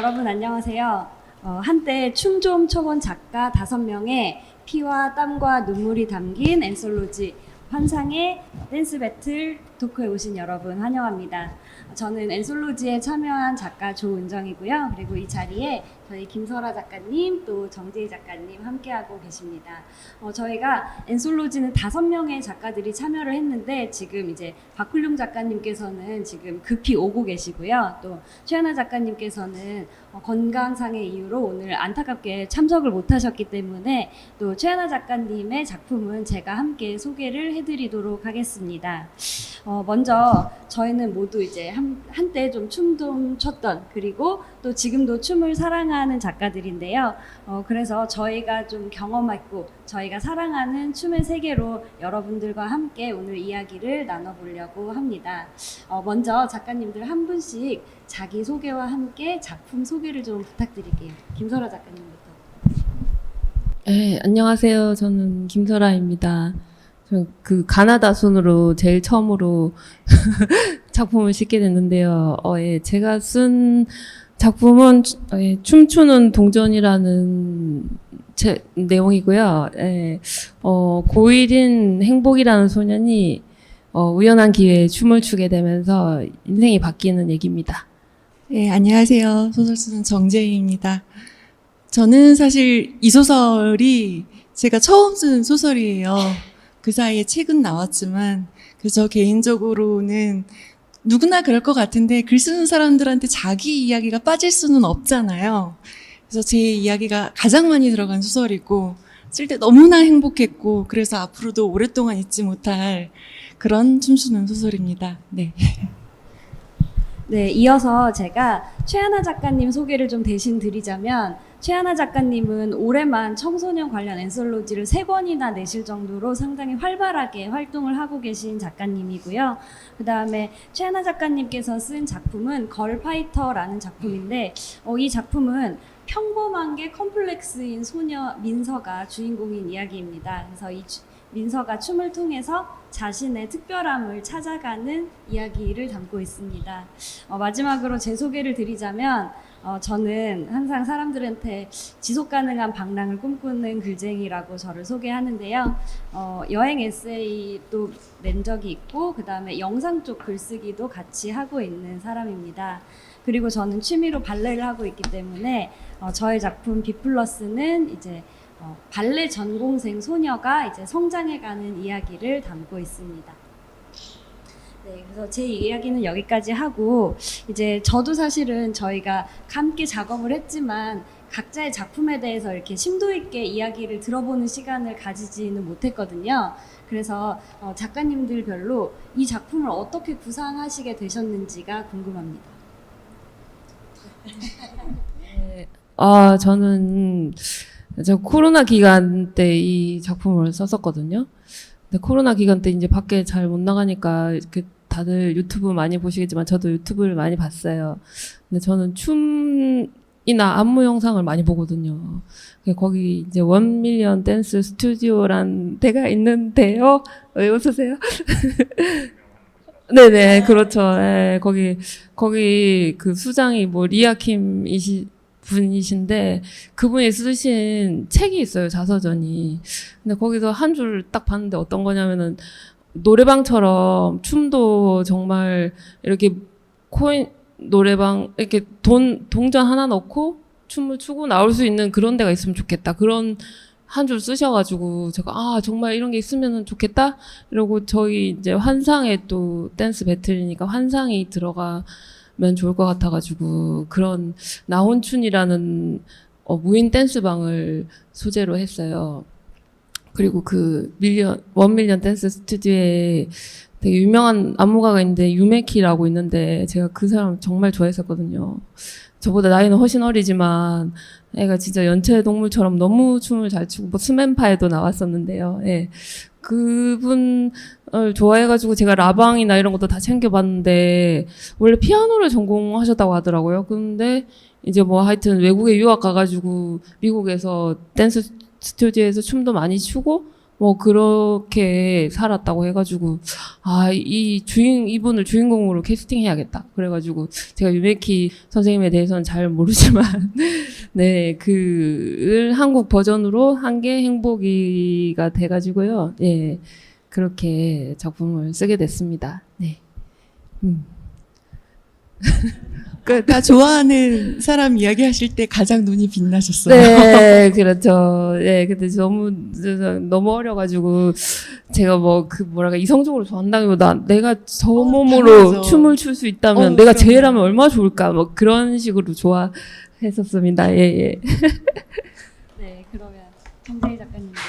여러분 안녕하세요. 한때 춤 좀 춰본 작가 5명의 피와 땀과 눈물이 담긴 엔솔로지 환상의 댄스 배틀 토크에 오신 여러분 환영합니다. 저는 엔솔로지에 참여한 작가 조은정이고요. 그리고 이 자리에 저희 김설아 작가님 또 정재희 작가님 함께하고 계십니다. 저희가 엔솔로지는 5명의 작가들이 참여를 했는데 지금 이제 박훌룡 작가님께서는 지금 급히 오고 계시고요. 또 최하나 작가님께서는 건강상의 이유로 오늘 안타깝게 참석을 못하셨기 때문에 또 최하나 작가님의 작품은 제가 함께 소개를 해드리도록 하겠습니다. 먼저 저희는 모두 이제 한때 좀 춤 좀 췄던 그리고 또 지금도 춤을 사랑하는 작가들인데요. 그래서 저희가 좀 경험했고 저희가 사랑하는 춤의 세계로 여러분들과 함께 오늘 이야기를 나눠보려고 합니다. 먼저 작가님들 한 분씩 자기 소개와 함께 작품 소개를 좀 부탁드릴게요. 김설아 작가님부터. 네, 안녕하세요. 저는 김설아입니다. 그 가나다 순으로 제일 처음으로 작품을 싣게 됐는데요. 예, 제가 쓴 작품은 춤추는 동전이라는 내용이고요. 예, 고1인 행복이라는 소년이 우연한 기회에 춤을 추게 되면서 인생이 바뀌는 얘기입니다. 네, 안녕하세요. 소설 쓰는 정재희입니다. 저는 사실 이 소설이 제가 처음 쓴 소설이에요. 그 사이에 책은 나왔지만, 그래서 개인적으로는 누구나 그럴 것 같은데 글 쓰는 사람들한테 자기 이야기가 빠질 수는 없잖아요. 그래서 제 이야기가 가장 많이 들어간 소설이고, 쓸 때 너무나 행복했고, 그래서 앞으로도 오랫동안 잊지 못할 그런 춤추는 소설입니다. 네. 네, 이어서 제가 최하나 작가님 소개를 좀 대신 드리자면 최하나 작가님은 올해만 청소년 관련 엔솔로지를 3권이나 내실 정도로 상당히 활발하게 활동을 하고 계신 작가님이고요. 그 다음에 최하나 작가님께서 쓴 작품은 걸파이터라는 작품인데 이 작품은 평범한 게 컴플렉스인 소녀 민서가 주인공인 이야기입니다. 그래서 이 민서가 춤을 통해서 자신의 특별함을 찾아가는 이야기를 담고 있습니다. 마지막으로 제 소개를 드리자면 저는 항상 사람들한테 지속 가능한 방랑을 꿈꾸는 글쟁이라고 저를 소개하는데요. 여행 에세이도 낸 적이 있고 그 다음에 영상 쪽 글쓰기도 같이 하고 있는 사람입니다. 그리고 저는 취미로 발레를 하고 있기 때문에 저의 작품 비플러스는 이제 발레 전공생 소녀가 이제 성장해가는 이야기를 담고 있습니다. 네, 그래서 제 이야기는 여기까지 하고 이제 저도 사실은 저희가 함께 작업을 했지만 각자의 작품에 대해서 이렇게 심도 있게 이야기를 들어보는 시간을 가지지는 못했거든요. 그래서 작가님들별로 이 작품을 어떻게 구상하시게 되셨는지가 궁금합니다. 네, 저는 저 코로나 기간 때 이 작품을 썼었거든요. 근데 코로나 기간 때 이제 밖에 잘 못 나가니까 이렇게 다들 유튜브 많이 보시겠지만 저도 유튜브를 많이 봤어요. 근데 저는 춤이나 안무 영상을 많이 보거든요. 거기 이제 1밀리언 댄스 스튜디오란 데가 있는데요. 왜 웃으세요? 네네, 그렇죠. 네, 거기 그 수장이 뭐 리아킴 분이신데 그분이 쓰신 책이 있어요, 자서전이. 근데 거기서 한 줄 딱 봤는데 어떤 거냐면은 노래방처럼 춤도 정말 이렇게 노래방 이렇게 동전 하나 넣고 춤을 추고 나올 수 있는 그런 데가 있으면 좋겠다. 그런 한 줄 쓰셔가지고 제가 정말 이런 게 있으면 좋겠다. 이러고 저희 이제 환상에 또 댄스 배틀이니까 환상이 들어가면 좋을 것 같아가지고 그런 나혼춘이라는 무인 댄스방을 소재로 했어요. 그리고 그 1밀리언 댄스 스튜디오에 되게 유명한 안무가가 있는데 유메키라고 있는데 제가 그 사람 정말 좋아했었거든요. 저보다 나이는 훨씬 어리지만 애가 진짜 연체동물처럼 너무 춤을 잘 추고 뭐 스맨파에도 나왔었는데요. 예. 그분을 좋아해가지고 제가 라방이나 이런 것도 다 챙겨봤는데 원래 피아노를 전공하셨다고 하더라고요. 근데 이제 뭐 하여튼 외국에 유학 가가지고 미국에서 댄스 스튜디오에서 춤도 많이 추고 뭐 그렇게 살았다고 해가지고 이분을 주인공으로 캐스팅해야겠다. 그래가지고 제가 유메키 선생님에 대해서는 잘 모르지만 네, 한국 버전으로 한 게 행복이가 돼가지고요. 예, 그렇게 작품을 쓰게 됐습니다. 네. 다 좋아하는 사람 이야기하실 때 가장 눈이 빛나셨어요. 네, 그렇죠. 예, 근데 너무 어려가지고, 제가 이성적으로 좋아한다기보다 내가 저 몸으로 당연하죠. 춤을 출 수 있다면 내가 제일 하면 얼마나 좋을까, 뭐 그런 식으로 좋아했었습니다. 예, 예. 네, 그러면 정재희 작가님도.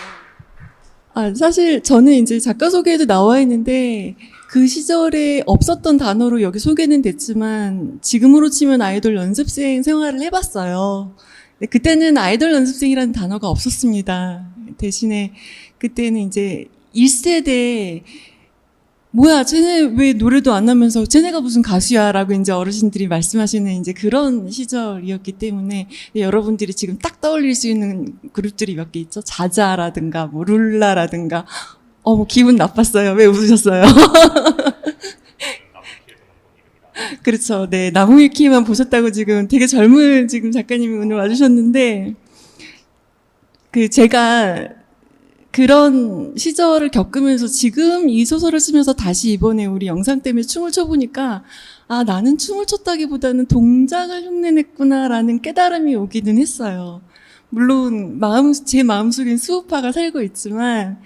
사실 저는 이제 작가 소개에도 나와 있는데 그 시절에 없었던 단어로 여기 소개는 됐지만 지금으로 치면 아이돌 연습생 생활을 해봤어요. 근데 그때는 아이돌 연습생이라는 단어가 없었습니다. 대신에 그때는 이제 1세대 뭐야, 쟤네 왜 노래도 안 하면서 쟤네가 무슨 가수야 라고 이제 어르신들이 말씀하시는 이제 그런 시절이었기 때문에 여러분들이 지금 딱 떠올릴 수 있는 그룹들이 몇 개 있죠. 자자라든가 뭐 룰라라든가 기분 나빴어요. 왜 웃으셨어요? 그렇죠. 네. 나무위키만 보셨다고 지금 되게 젊은 지금 작가님이 오늘 와주셨는데 제가 그런 시절을 겪으면서 지금 이 소설을 쓰면서 다시 이번에 우리 영상 때문에 춤을 춰보니까 나는 춤을 췄다기보다는 동작을 흉내냈구나라는 깨달음이 오기는 했어요. 물론 제 마음속엔 수우파가 살고 있지만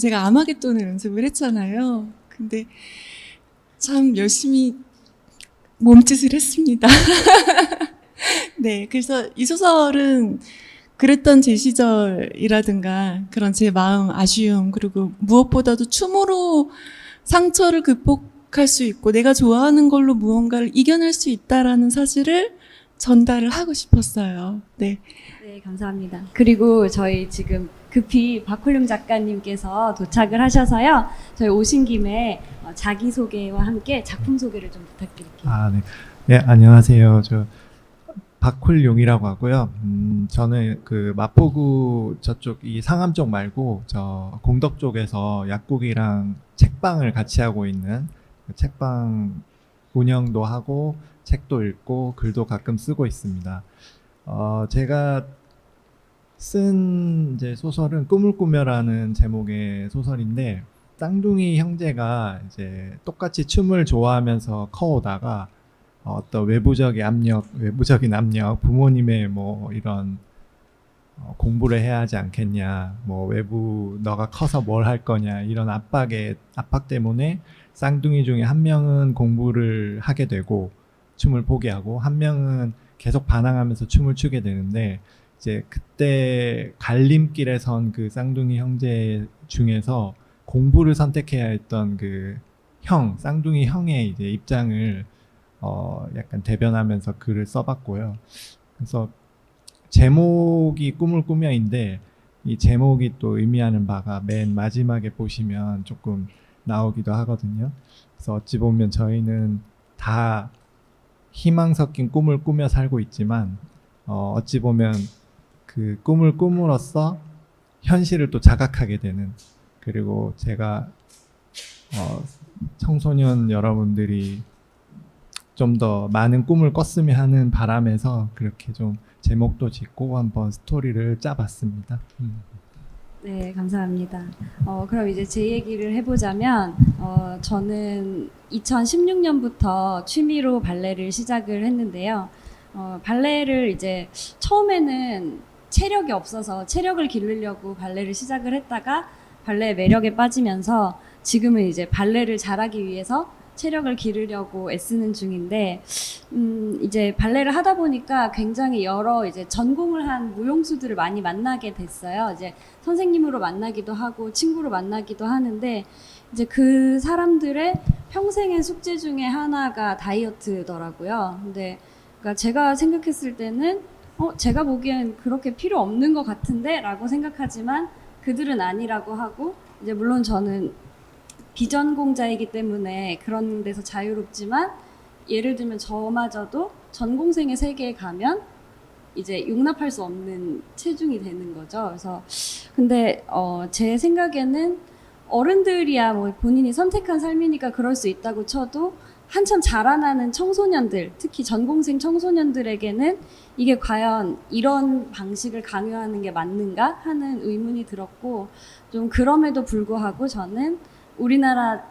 제가 아마겟돈을 연습을 했잖아요. 근데 참 열심히 몸짓을 했습니다. 네, 그래서 이 소설은 그랬던 제 시절이라든가 그런 제 마음, 아쉬움, 그리고 무엇보다도 춤으로 상처를 극복할 수 있고 내가 좋아하는 걸로 무언가를 이겨낼 수 있다라는 사실을 전달을 하고 싶었어요. 네. 네, 감사합니다. 그리고 저희 지금 급히 박홀룡 작가님께서 도착을 하셔서요. 저희 오신 김에 자기소개와 함께 작품 소개를 좀 부탁드릴게요. 네. 네, 안녕하세요. 저 박홀룡이라고 하고요. 저는 그 마포구 저쪽 이 상암 쪽 말고 저 공덕 쪽에서 약국이랑 책방을 같이 하고 있는 그 책방 운영도 하고 책도 읽고 글도 가끔 쓰고 있습니다. 제가 쓴 이제 소설은 꿈을 꾸며라는 제목의 소설인데 쌍둥이 형제가 이제 똑같이 춤을 좋아하면서 커오다가 어떤 외부적인 압력, 부모님의 뭐 이런 공부를 해야 하지 않겠냐, 뭐 외부 너가 커서 뭘 할 거냐 이런 압박 때문에 쌍둥이 중에 한 명은 공부를 하게 되고 춤을 포기하고 한 명은 계속 반항하면서 춤을 추게 되는데 이제 그때 갈림길에 선 그 쌍둥이 형제 중에서 공부를 선택해야 했던 그 쌍둥이 형의 이제 입장을 약간 대변하면서 글을 써봤고요. 그래서 제목이 꿈을 꾸며인데 이 제목이 또 의미하는 바가 맨 마지막에 보시면 조금 나오기도 하거든요. 그래서 어찌 보면 저희는 다 희망 섞인 꿈을 꾸며 살고 있지만 어찌 보면 그 꿈을 꿈으로써 현실을 또 자각하게 되는, 그리고 제가 청소년 여러분들이 좀 더 많은 꿈을 꿨으면 하는 바람에서 그렇게 좀 제목도 짓고 한번 스토리를 짜봤습니다. 네, 감사합니다. 그럼 이제 제 얘기를 해보자면, 저는 2016년부터 취미로 발레를 시작을 했는데요. 발레를 이제 처음에는 체력이 없어서 체력을 기르려고 발레를 시작을 했다가 발레 매력에 빠지면서 지금은 이제 발레를 잘하기 위해서 체력을 기르려고 애쓰는 중인데, 이제 발레를 하다 보니까 굉장히 여러 이제 전공을 한 무용수들을 많이 만나게 됐어요. 이제 선생님으로 만나기도 하고 친구로 만나기도 하는데, 이제 그 사람들의 평생의 숙제 중에 하나가 다이어트더라고요. 근데 그러니까 제가 생각했을 때는 제가 보기엔 그렇게 필요 없는 것 같은데 라고 생각하지만 그들은 아니라고 하고, 이제 물론 저는 비전공자이기 때문에 그런 데서 자유롭지만, 예를 들면 저마저도 전공생의 세계에 가면 이제 용납할 수 없는 체중이 되는 거죠. 그래서 근데 제 생각에는 어른들이야 뭐 본인이 선택한 삶이니까 그럴 수 있다고 쳐도 한참 자라나는 청소년들, 특히 전공생 청소년들에게는 이게 과연 이런 방식을 강요하는 게 맞는가 하는 의문이 들었고, 좀 그럼에도 불구하고 저는 우리나라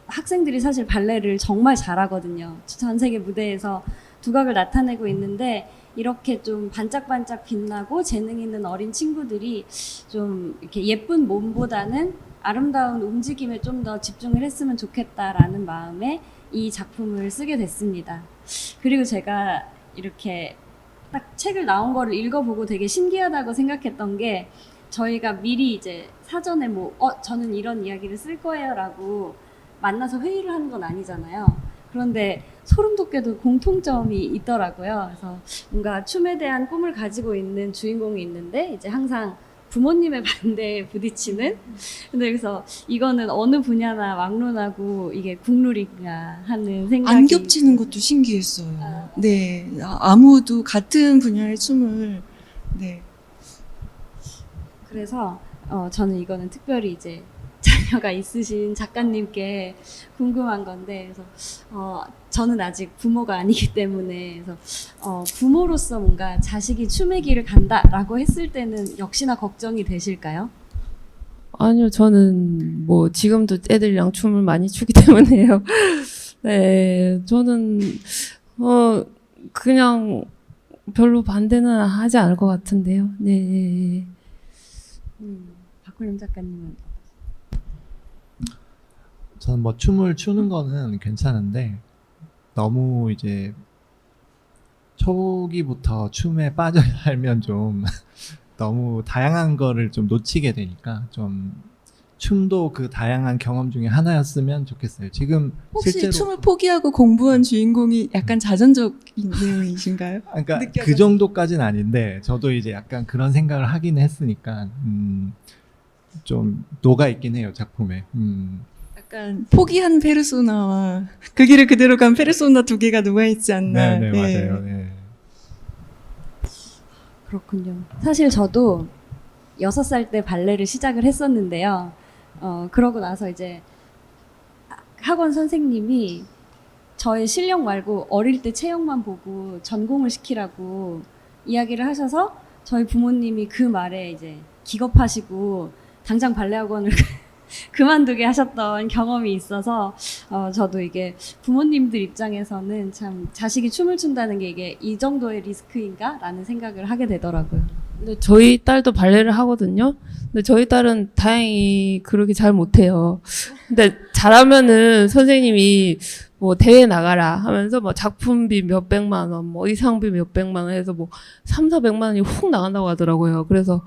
학생들이 사실 발레를 정말 잘하거든요. 전 세계 무대에서 두각을 나타내고 있는데, 이렇게 좀 반짝반짝 빛나고 재능 있는 어린 친구들이 좀 이렇게 예쁜 몸보다는 아름다운 움직임에 좀 더 집중을 했으면 좋겠다라는 마음에 이 작품을 쓰게 됐습니다. 그리고 제가 이렇게 딱 책을 나온 거를 읽어보고 되게 신기하다고 생각했던 게, 저희가 미리 이제 사전에 저는 이런 이야기를 쓸 거예요 라고 만나서 회의를 하는 건 아니잖아요. 그런데 소름 돋게도 공통점이 있더라고요. 그래서 뭔가 춤에 대한 꿈을 가지고 있는 주인공이 있는데 이제 항상 부모님의 반대에 부딪히는. 근데 그래서 이거는 어느 분야나 막론하고 이게 국룰인가 하는 생각이. 안 겹치는 것도 신기했어요. 네, 아무도 같은 분야의 춤을 네. 그래서 저는 이거는 특별히 이제 자녀가 있으신 작가님께 궁금한 건데, 그래서 저는 아직 부모가 아니기 때문에, 그래서 부모로서 뭔가 자식이 춤의 길을 간다라고 했을 때는 역시나 걱정이 되실까요? 아니요, 저는 뭐 지금도 애들이랑 춤을 많이 추기 때문에요. 네, 저는 그냥 별로 반대는 하지 않을 것 같은데요. 네. 박훈림 작가님은? 저는 뭐 춤을 추는 거는 괜찮은데 너무 이제 초기부터 춤에 빠져 살면 좀 너무 다양한 거를 좀 놓치게 되니까, 좀 춤도 그 다양한 경험 중에 하나였으면 좋겠어요. 지금 혹시 실제로 춤을 포기하고 공부한 주인공이 약간 자전적인 내용이신가요? 그러니까 그 느껴졌어요. 정도까지는 아닌데, 저도 이제 약간 그런 생각을 하긴 했으니까 좀 녹아 있긴 해요, 작품에. 약간 포기한 페르소나와 그 길을 그대로 간 페르소나 두 개가 녹아 있지 않나. 네, 맞아요. 네. 그렇군요. 사실 저도 6살 때 발레를 시작을 했었는데요. 그러고 나서 이제 학원 선생님이 저의 실력 말고 어릴 때 체형만 보고 전공을 시키라고 이야기를 하셔서 저희 부모님이 그 말에 이제 기겁하시고 당장 발레 학원을 그만두게 하셨던 경험이 있어서 저도 이게 부모님들 입장에서는 참 자식이 춤을 춘다는 게 이게 이 정도의 리스크인가? 라는 생각을 하게 되더라고요. 근데 저희 딸도 발레를 하거든요. 근데 저희 딸은 다행히 그렇게 잘 못해요. 근데 잘하면은 선생님이 뭐 대회 나가라 하면서 뭐 작품비 몇백만 원, 뭐 의상비 몇백만 원 해서 뭐 3,400만 원이 훅 나간다고 하더라고요. 그래서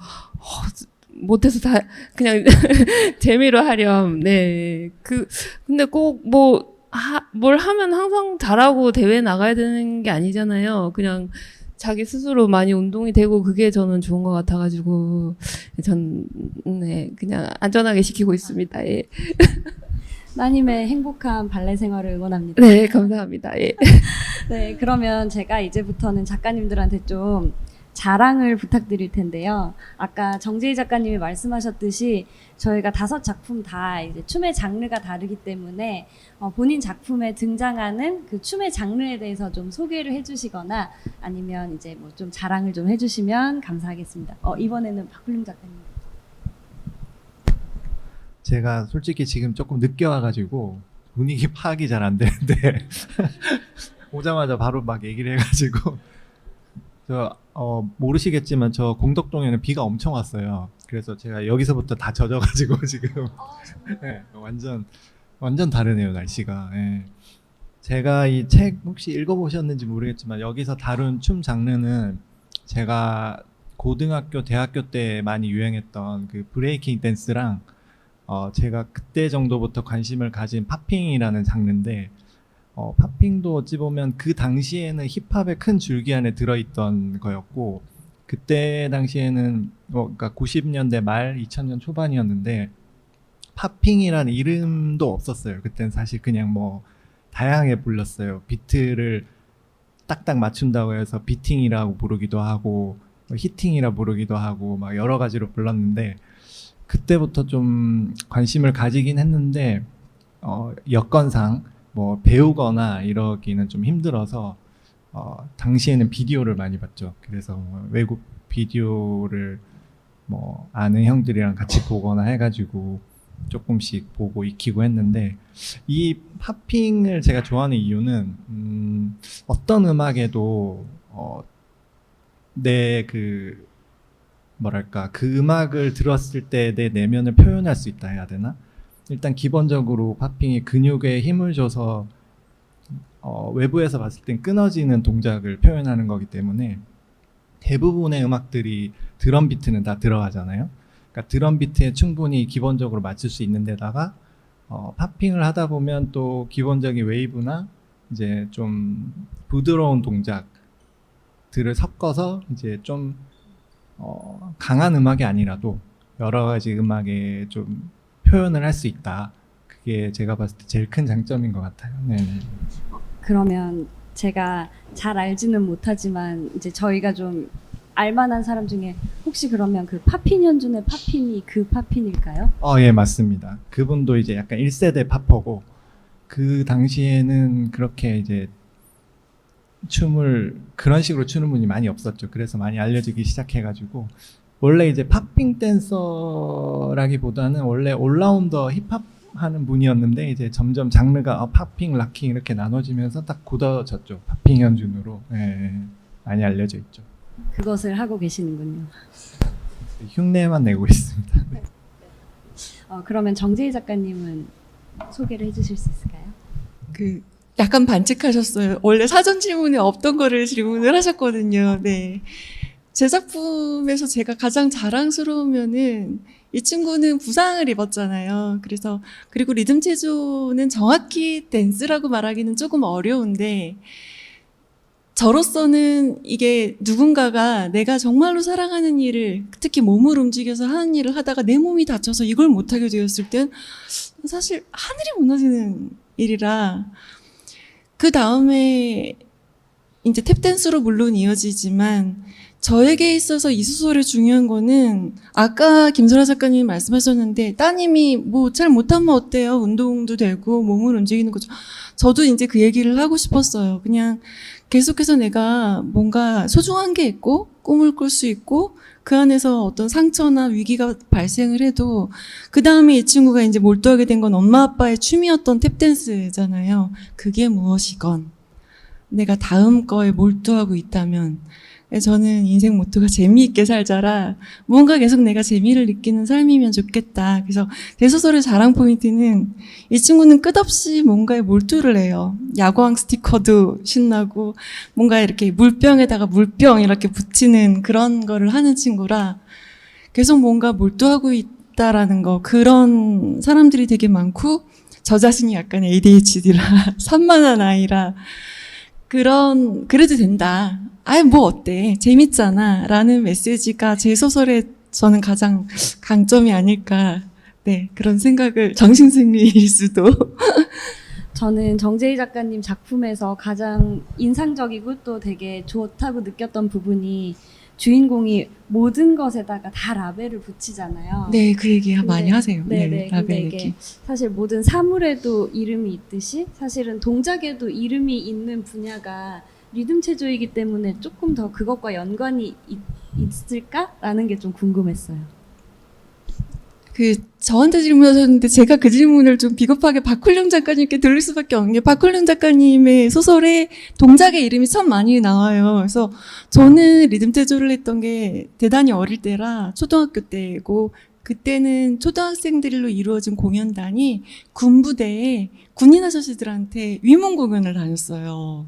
못해서 다 그냥 재미로 하렴. 네. 근데 꼭 뭘 하면 항상 잘하고 대회 나가야 되는 게 아니잖아요. 그냥 자기 스스로 많이 운동이 되고 그게 저는 좋은 것 같아가지고 네, 그냥 안전하게 시키고 있습니다. 예. 따님의 행복한 발레 생활을 응원합니다. 네, 감사합니다. 예. 네, 그러면 제가 이제부터는 작가님들한테 좀 자랑을 부탁드릴 텐데요. 아까 정재희 작가님이 말씀하셨듯이 저희가 5작품 다 이제 춤의 장르가 다르기 때문에 본인 작품에 등장하는 그 춤의 장르에 대해서 좀 소개를 해주시거나 아니면 이제 뭐 좀 자랑을 좀 해주시면 감사하겠습니다. 이번에는 박훈림 작가님. 제가 솔직히 지금 조금 늦게 와가지고 분위기 파악이 잘 안 되는데 오자마자 바로 막 얘기를 해가지고 모르시겠지만 저 공덕동에는 비가 엄청 왔어요. 그래서 제가 여기서부터 다 젖어가지고 지금 네, 완전 다르네요, 날씨가. 네. 제가 이 책 혹시 읽어보셨는지 모르겠지만 여기서 다룬 춤 장르는 제가 고등학교, 대학교 때 많이 유행했던 그 브레이킹 댄스랑 제가 그때 정도부터 관심을 가진 팝핑이라는 장르인데, 팝핑도 어찌 보면 그 당시에는 힙합의 큰 줄기 안에 들어있던 거였고, 그때 당시에는 그러니까 90년대 말 2000년 초반이었는데 팝핑이라는 이름도 없었어요. 그때는 사실 그냥 뭐 다양하게 불렀어요. 비트를 딱딱 맞춘다고 해서 비팅이라고 부르기도 하고, 히팅이라 부르기도 하고 막 여러 가지로 불렀는데 그때부터 좀 관심을 가지긴 했는데 여건상 뭐 배우거나 이러기는 좀 힘들어서 당시에는 비디오를 많이 봤죠. 그래서 뭐 외국 비디오를 뭐 아는 형들이랑 같이 보거나 해가지고 조금씩 보고 익히고 했는데 이 팝핑을 제가 좋아하는 이유는 어떤 음악에도 내 그 뭐랄까 그 음악을 들었을 때 내 내면을 표현할 수 있다 해야 되나? 일단 기본적으로 팝핑이 근육에 힘을 줘서 외부에서 봤을 땐 끊어지는 동작을 표현하는 거기 때문에 대부분의 음악들이 드럼 비트는 다 들어가잖아요. 그러니까 드럼 비트에 충분히 기본적으로 맞출 수 있는 데다가 팝핑을 하다 보면 또 기본적인 웨이브나 이제 좀 부드러운 동작들을 섞어서 이제 좀 강한 음악이 아니라도 여러 가지 음악에 좀 표현을 할 수 있다. 그게 제가 봤을 때 제일 큰 장점인 것 같아요. 네네. 그러면 제가 잘 알지는 못하지만 이제 저희가 좀 알만한 사람 중에 혹시 그러면 그 파핀 현준의 파핀이 그 파핀일까요? 예, 맞습니다. 그분도 이제 약간 1세대 팝퍼고 그 당시에는 그렇게 이제 춤을 그런 식으로 추는 분이 많이 없었죠. 그래서 많이 알려지기 시작해가지고 원래 이제 팝핑 댄서라기보다는 원래 올라운더 힙합 하는 분이었는데 이제 점점 장르가 팝핑, 락킹 이렇게 나눠지면서 딱 굳어졌죠. 팝핑 현준으로 많이 알려져 있죠. 그것을 하고 계시는군요. 흉내만 내고 있습니다. 네. 그러면 정재희 작가님은 소개를 해주실 수 있을까요? 그 약간 반칙하셨어요. 원래 사전 질문에 없던 거를 질문을 하셨거든요. 네. 제 작품에서 제가 가장 자랑스러우면은 이 친구는 부상을 입었잖아요. 그리고 리듬 체조는 정확히 댄스라고 말하기는 조금 어려운데 저로서는 이게 누군가가 내가 정말로 사랑하는 일을 특히 몸을 움직여서 하는 일을 하다가 내 몸이 다쳐서 이걸 못하게 되었을 땐 사실 하늘이 무너지는 일이라 그 다음에 이제 탭댄스로 물론 이어지지만 저에게 있어서 이 소설의 중요한 거는 아까 김설아 작가님이 말씀하셨는데 따님이 뭐 잘 못하면 어때요? 운동도 되고 몸을 움직이는 거죠. 저도 이제 그 얘기를 하고 싶었어요. 그냥 계속해서 내가 뭔가 소중한 게 있고 꿈을 꿀 수 있고 그 안에서 어떤 상처나 위기가 발생을 해도 그 다음에 이 친구가 이제 몰두하게 된 건 엄마 아빠의 취미였던 탭댄스잖아요. 그게 무엇이건 내가 다음 거에 몰두하고 있다면 저는 인생 모토가 재미있게 살자라 뭔가 계속 내가 재미를 느끼는 삶이면 좋겠다. 그래서 제 소설의 자랑 포인트는 이 친구는 끝없이 뭔가에 몰두를 해요. 야광 스티커도 신나고 뭔가 이렇게 물병에다가 물병 이렇게 붙이는 그런 거를 하는 친구라 계속 뭔가 몰두하고 있다라는 거. 그런 사람들이 되게 많고 저 자신이 약간 ADHD라 산만한 아이라 그래도 된다. 뭐 어때? 재밌잖아. 라는 메시지가 제 소설의 저는 가장 강점이 아닐까. 네, 그런 생각을, 정신승리일 수도. 저는 정재희 작가님 작품에서 가장 인상적이고 또 되게 좋다고 느꼈던 부분이 주인공이 모든 것에다가 다 라벨을 붙이잖아요. 네, 그 얘기 많이 하세요. 네, 라벨 근데 얘기. 이게 사실 모든 사물에도 이름이 있듯이 사실은 동작에도 이름이 있는 분야가 리듬 체조이기 때문에 조금 더 그것과 연관이 있을까라는 게 좀 궁금했어요. 저한테 질문하셨는데 제가 그 질문을 좀 비겁하게 박훈령 작가님께 들릴 수밖에 없는 게 박훈령 작가님의 소설에 동작의 이름이 참 많이 나와요. 그래서 저는 리듬 체조를 했던 게 대단히 어릴 때라 초등학교 때고 그때는 초등학생들로 이루어진 공연단이 군부대에 군인 아저씨들한테 위문 공연을 다녔어요.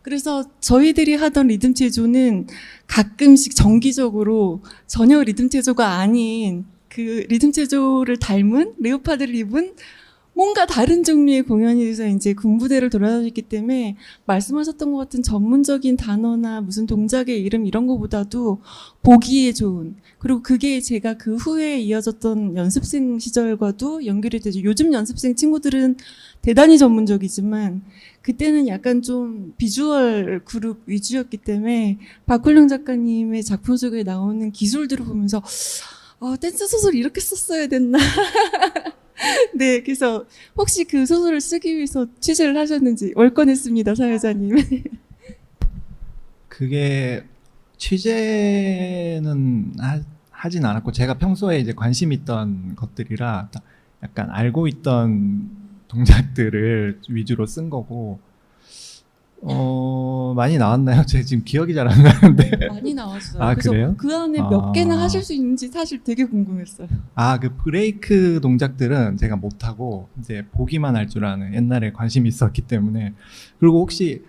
그래서 저희들이 하던 리듬 체조는 가끔씩 정기적으로 전혀 리듬 체조가 아닌 그 리듬 체조를 닮은 레오파드를 입은 뭔가 다른 종류의 공연이 돼서 이제 군부대를 돌아다녔기 때문에 말씀하셨던 것 같은 전문적인 단어나 무슨 동작의 이름 이런 거보다도 보기에 좋은, 그리고 그게 제가 그 후에 이어졌던 연습생 시절과도 연결이 되죠. 요즘 연습생 친구들은 대단히 전문적이지만 그때는 약간 좀 비주얼 그룹 위주였기 때문에 박훈령 작가님의 작품 속에 나오는 기술들을 보면서 댄스 소설 이렇게 썼어야 됐나. 네, 그래서 혹시 그 소설을 쓰기 위해서 취재를 하셨는지 월권했습니다, 사회자님. 그게 취재는 하진 않았고 제가 평소에 이제 관심 있던 것들이라 약간 알고 있던 동작들을 위주로 쓴 거고 많이 나왔나요? 제가 지금 기억이 잘 안 나는데. 많이 나왔어요. 아, 그래서 그래요? 그 안에 몇 아. 개나 하실 수 있는지 사실 되게 궁금했어요. 그 브레이크 동작들은 제가 못하고 이제 보기만 할 줄 아는 옛날에 관심이 있었기 때문에. 그리고 혹시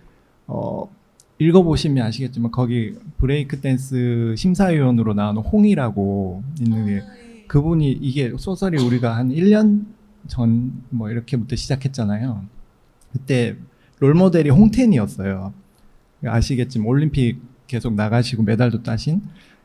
읽어보시면 아시겠지만 거기 브레이크 댄스 심사위원으로 나오는 홍이라고 있는데 그분이 이게 소설이 우리가 한 1년 전 뭐 이렇게부터 시작했잖아요. 그때 롤모델이 홍텐이었어요. 아시겠지만 올림픽 계속 나가시고 메달도 따신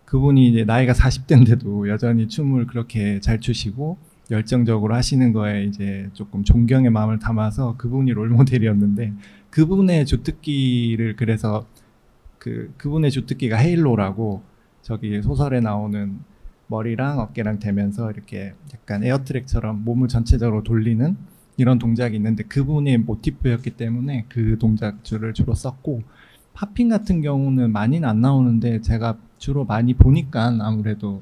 그분이 이제 나이가 40대인데도 여전히 춤을 그렇게 잘 추시고 열정적으로 하시는 거에 이제 조금 존경의 마음을 담아서 그분이 롤모델이었는데 그분의 주특기를 그래서 그분의 주특기가 헤일로라고 저기 소설에 나오는 머리랑 어깨랑 대면서 이렇게 약간 에어트랙처럼 몸을 전체적으로 돌리는 이런 동작이 있는데 그분의 모티프였기 때문에 그 동작줄을 주로 썼고 팝핑 같은 경우는 많이는 안 나오는데 제가 주로 많이 보니까 아무래도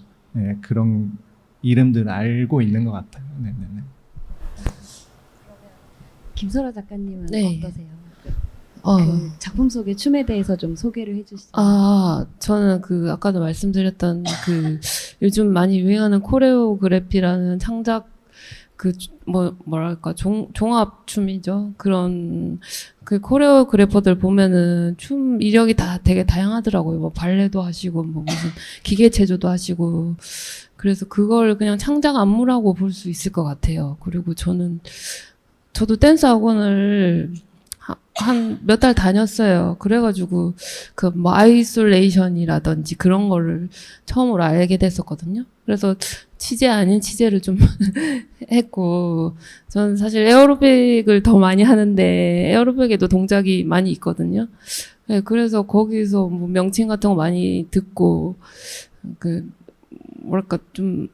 그런 이름들을 알고 있는 것 같아요. 네네네. 김설아 작가님은 네. 어떠세요? 어. 그 작품 속의 춤에 대해서 좀 소개를 해주시죠. 저는 아까도 말씀드렸던 요즘 많이 유행하는 코레오그래피라는 창작 뭐랄까 종합 춤이죠. 그런 코레오그래퍼들 보면은 춤 이력이 다 되게 다양하더라고요. 뭐 발레도 하시고 뭐 무슨 기계 체조도 하시고 그래서 그걸 그냥 창작 안무라고 볼 수 있을 것 같아요. 그리고 저도 댄스 학원을 한 몇 달 다녔어요. 그래가지고 뭐 아이솔레이션이라든지 그런 거를 처음으로 알게 됐었거든요. 그래서 취재 아닌 취재를 좀 했고 저는 사실 에어로빅을 더 많이 하는데 에어로빅에도 동작이 많이 있거든요. 네, 그래서 거기서 뭐 명칭 같은 거 많이 듣고 뭐랄까 좀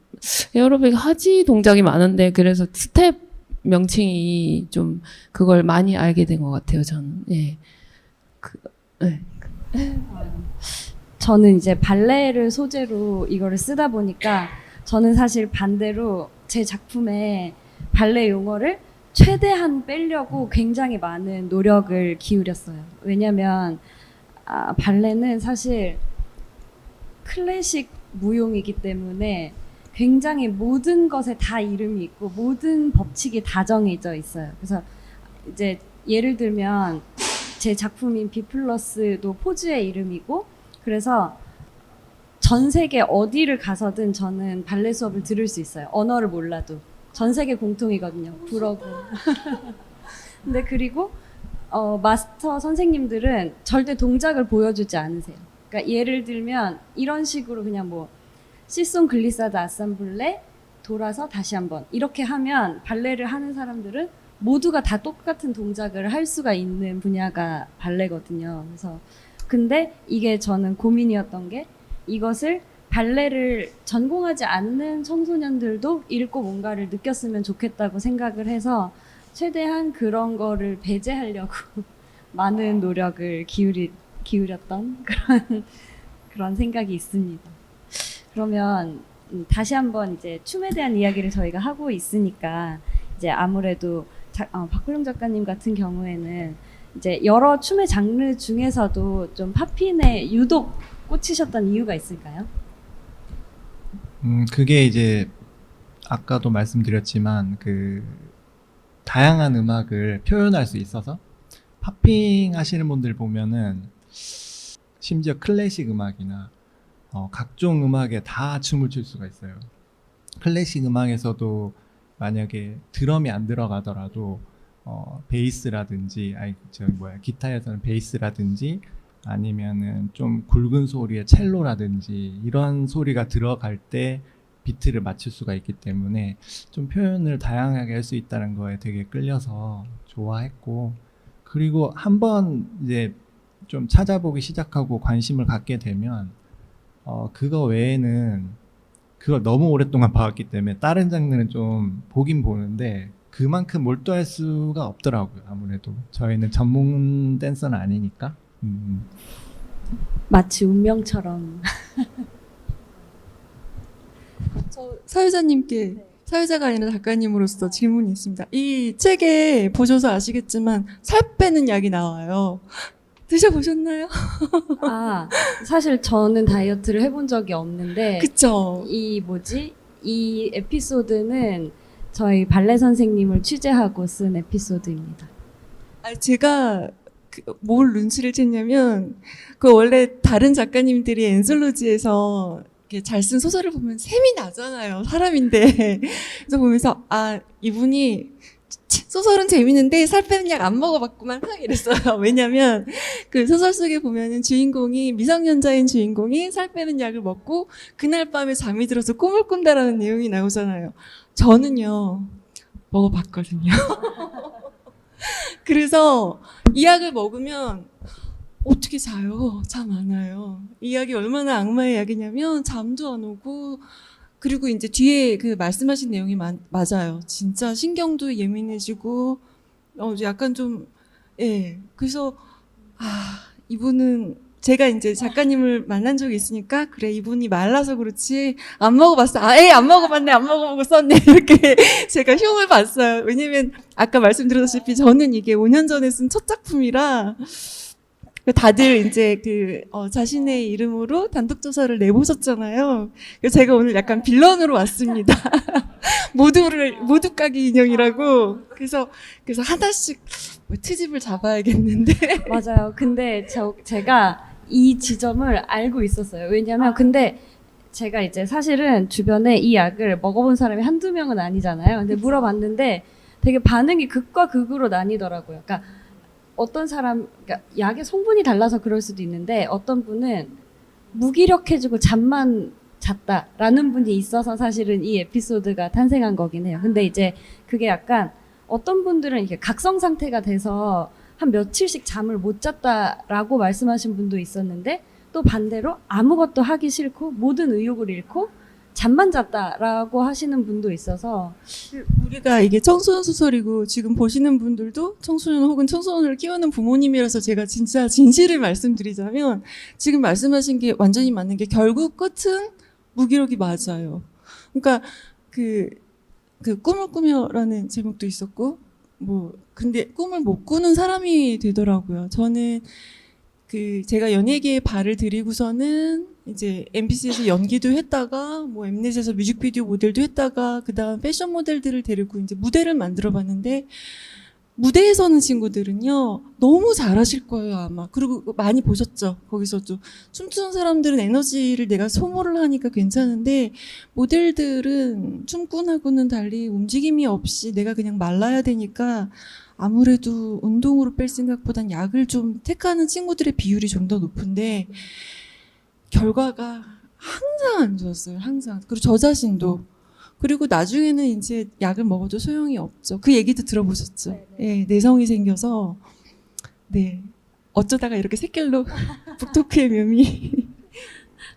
에어로빅 하지 동작이 많은데 그래서 스텝 명칭이 좀 그걸 많이 알게 된 것 같아요. 저는 네. 저는 이제 발레를 소재로 이거를 쓰다 보니까 저는 사실 반대로 제 작품에 발레 용어를 최대한 빼려고 굉장히 많은 노력을 기울였어요. 왜냐면 발레는 사실 클래식 무용이기 때문에 굉장히 모든 것에 다 이름이 있고 모든 법칙이 다 정해져 있어요. 그래서 이제 예를 들면 제 작품인 비플러스도 포즈의 이름이고 그래서 전 세계 어디를 가서든 저는 발레 수업을 들을 수 있어요. 언어를 몰라도. 전 세계 공통이거든요. 불어고. 근데 그리고 마스터 선생님들은 절대 동작을 보여주지 않으세요. 그러니까 예를 들면 이런 식으로 그냥 뭐 시송 글리사드 아sam블레 돌아서 다시 한번 이렇게 하면 발레를 하는 사람들은 모두가 다 똑같은 동작을 할 수가 있는 분야가 발레거든요. 그래서 근데 이게 저는 고민이었던 게 이것을 발레를 전공하지 않는 청소년들도 읽고 뭔가를 느꼈으면 좋겠다고 생각을 해서 최대한 그런 거를 배제하려고 많은 노력을 기울였던 그런 생각이 있습니다. 그러면 다시 한번 이제 춤에 대한 이야기를 저희가 하고 있으니까 이제 아무래도 박훈령 작가님 같은 경우에는 이제 여러 춤의 장르 중에서도 좀 팝핀에 유독 꽂히셨던 이유가 있을까요? 그게 이제 아까도 말씀드렸지만 다양한 음악을 표현할 수 있어서 팝핑 하시는 분들 보면은 심지어 클래식 음악이나 각종 음악에 다 춤을 출 수가 있어요. 클래식 음악에서도 만약에 드럼이 안 들어가더라도 베이스라든지 기타에서는 베이스라든지 아니면은 좀 굵은 소리의 첼로라든지 이런 소리가 들어갈 때 비트를 맞출 수가 있기 때문에 좀 표현을 다양하게 할 수 있다는 거에 되게 끌려서 좋아했고, 그리고 한번 이제 좀 찾아보기 시작하고 관심을 갖게 되면 그거 외에는 그걸 너무 오랫동안 봐왔기 때문에 다른 장르는 좀 보긴 보는데 그만큼 몰두할 수가 없더라고요. 아무래도 저희는 전문 댄서는 아니니까. 마치 운명처럼. 저 사회자님께 사회자가 아니라 작가님으로서 질문이 있습니다. 이 책에 보셔서 아시겠지만 살 빼는 약이 나와요. 드셔보셨나요? 아, 사실 저는 다이어트를 해본 적이 없는데 그쵸? 이 에피소드는 저희 발레 선생님을 취재하고 쓴 에피소드입니다. 제가 뭘 눈치를 챘냐면 그 원래 다른 작가님들이 엔솔로지에서 잘 쓴 소설을 보면 샘이 나잖아요. 사람인데. 그래서 보면서 이분이 소설은 재밌는데 살 빼는 약 안 먹어봤구만 이랬어요. 왜냐면 그 소설 속에 보면은 주인공이 미성년자인 주인공이 살 빼는 약을 먹고 그날 밤에 잠이 들어서 꿈을 꾼다라는 내용이 나오잖아요. 저는요 먹어봤거든요. 그래서 이 약을 먹으면 어떻게 자요? 잠 안 와요. 이 약이 얼마나 악마의 약이냐면 잠도 안 오고, 그리고 이제 뒤에 그 말씀하신 내용이 맞아요. 진짜 신경도 예민해지고 약간 좀 그래서 이분은 제가 이제 작가님을 만난 적이 있으니까 그래 이분이 말라서 그렇지 안 먹어봤어. 안 먹어봤네. 안 먹어보고 썼네. 이렇게 제가 흉을 봤어요. 왜냐면 아까 말씀드렸다시피 저는 이게 5년 전에 쓴 첫 작품이라 다들 이제 자신의 이름으로 단독 조사를 내보셨잖아요. 그래서 제가 오늘 약간 빌런으로 왔습니다. 모두 까기 인형이라고. 그래서 하나씩 트집을 잡아야겠는데. 맞아요. 근데 제가 이 지점을 알고 있었어요. 왜냐면 근데 제가 이제 사실은 주변에 이 약을 먹어본 사람이 한두 명은 아니잖아요. 근데 물어봤는데 되게 반응이 극과 극으로 나뉘더라고요. 그러니까 어떤 그러니까 약의 성분이 달라서 그럴 수도 있는데 어떤 분은 무기력해지고 잠만 잤다라는 분이 있어서 사실은 이 에피소드가 탄생한 거긴 해요. 근데 이제 그게 약간 어떤 분들은 이렇게 각성 상태가 돼서 한 며칠씩 잠을 못 잤다라고 말씀하신 분도 있었는데 또 반대로 아무것도 하기 싫고 모든 의욕을 잃고 잠만 잤다라고 하시는 분도 있어서 우리가 이게 청소년 소설이고 지금 보시는 분들도 청소년 혹은 청소년을 키우는 부모님이라서 제가 진짜 진실을 말씀드리자면 지금 말씀하신 게 완전히 맞는 게 결국 끝은 무기력이 맞아요. 그러니까 그 꿈을 꾸며라는 제목도 있었고 근데 꿈을 못 꾸는 사람이 되더라고요. 저는 제가 연예계에 발을 들이고서는 이제 MBC에서 연기도 했다가 엠넷에서 뮤직비디오 모델도 했다가 그다음 패션 모델들을 데리고 이제 무대를 만들어 봤는데 무대에 서는 친구들은요 너무 잘하실 거예요 아마. 그리고 많이 보셨죠. 거기서도 춤추는 사람들은 에너지를 내가 소모를 하니까 괜찮은데 모델들은 춤꾼하고는 달리 움직임이 없이 내가 그냥 말라야 되니까 아무래도 운동으로 뺄 생각보단 약을 좀 택하는 친구들의 비율이 좀 더 높은데 결과가 항상 안 좋았어요. 항상. 그리고 저 자신도. 그리고 나중에는 이제 약을 먹어도 소용이 없죠. 그 얘기도 들어보셨죠? 네, 내성이 생겨서 어쩌다가 이렇게 샛길로 북토크의 묘미.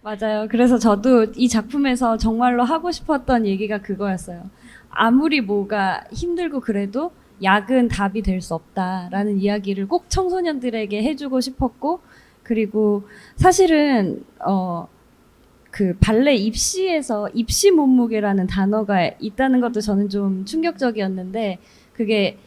맞아요. 그래서 저도 이 작품에서 정말로 하고 싶었던 얘기가 그거였어요. 아무리 뭐가 힘들고 그래도 약은 답이 될 수 없다라는 이야기를 꼭 청소년들에게 해주고 싶었고, 그리고 사실은 그 발레 입시에서 입시 몸무게라는 단어가 있다는 것도 저는 좀 충격적이었는데 그게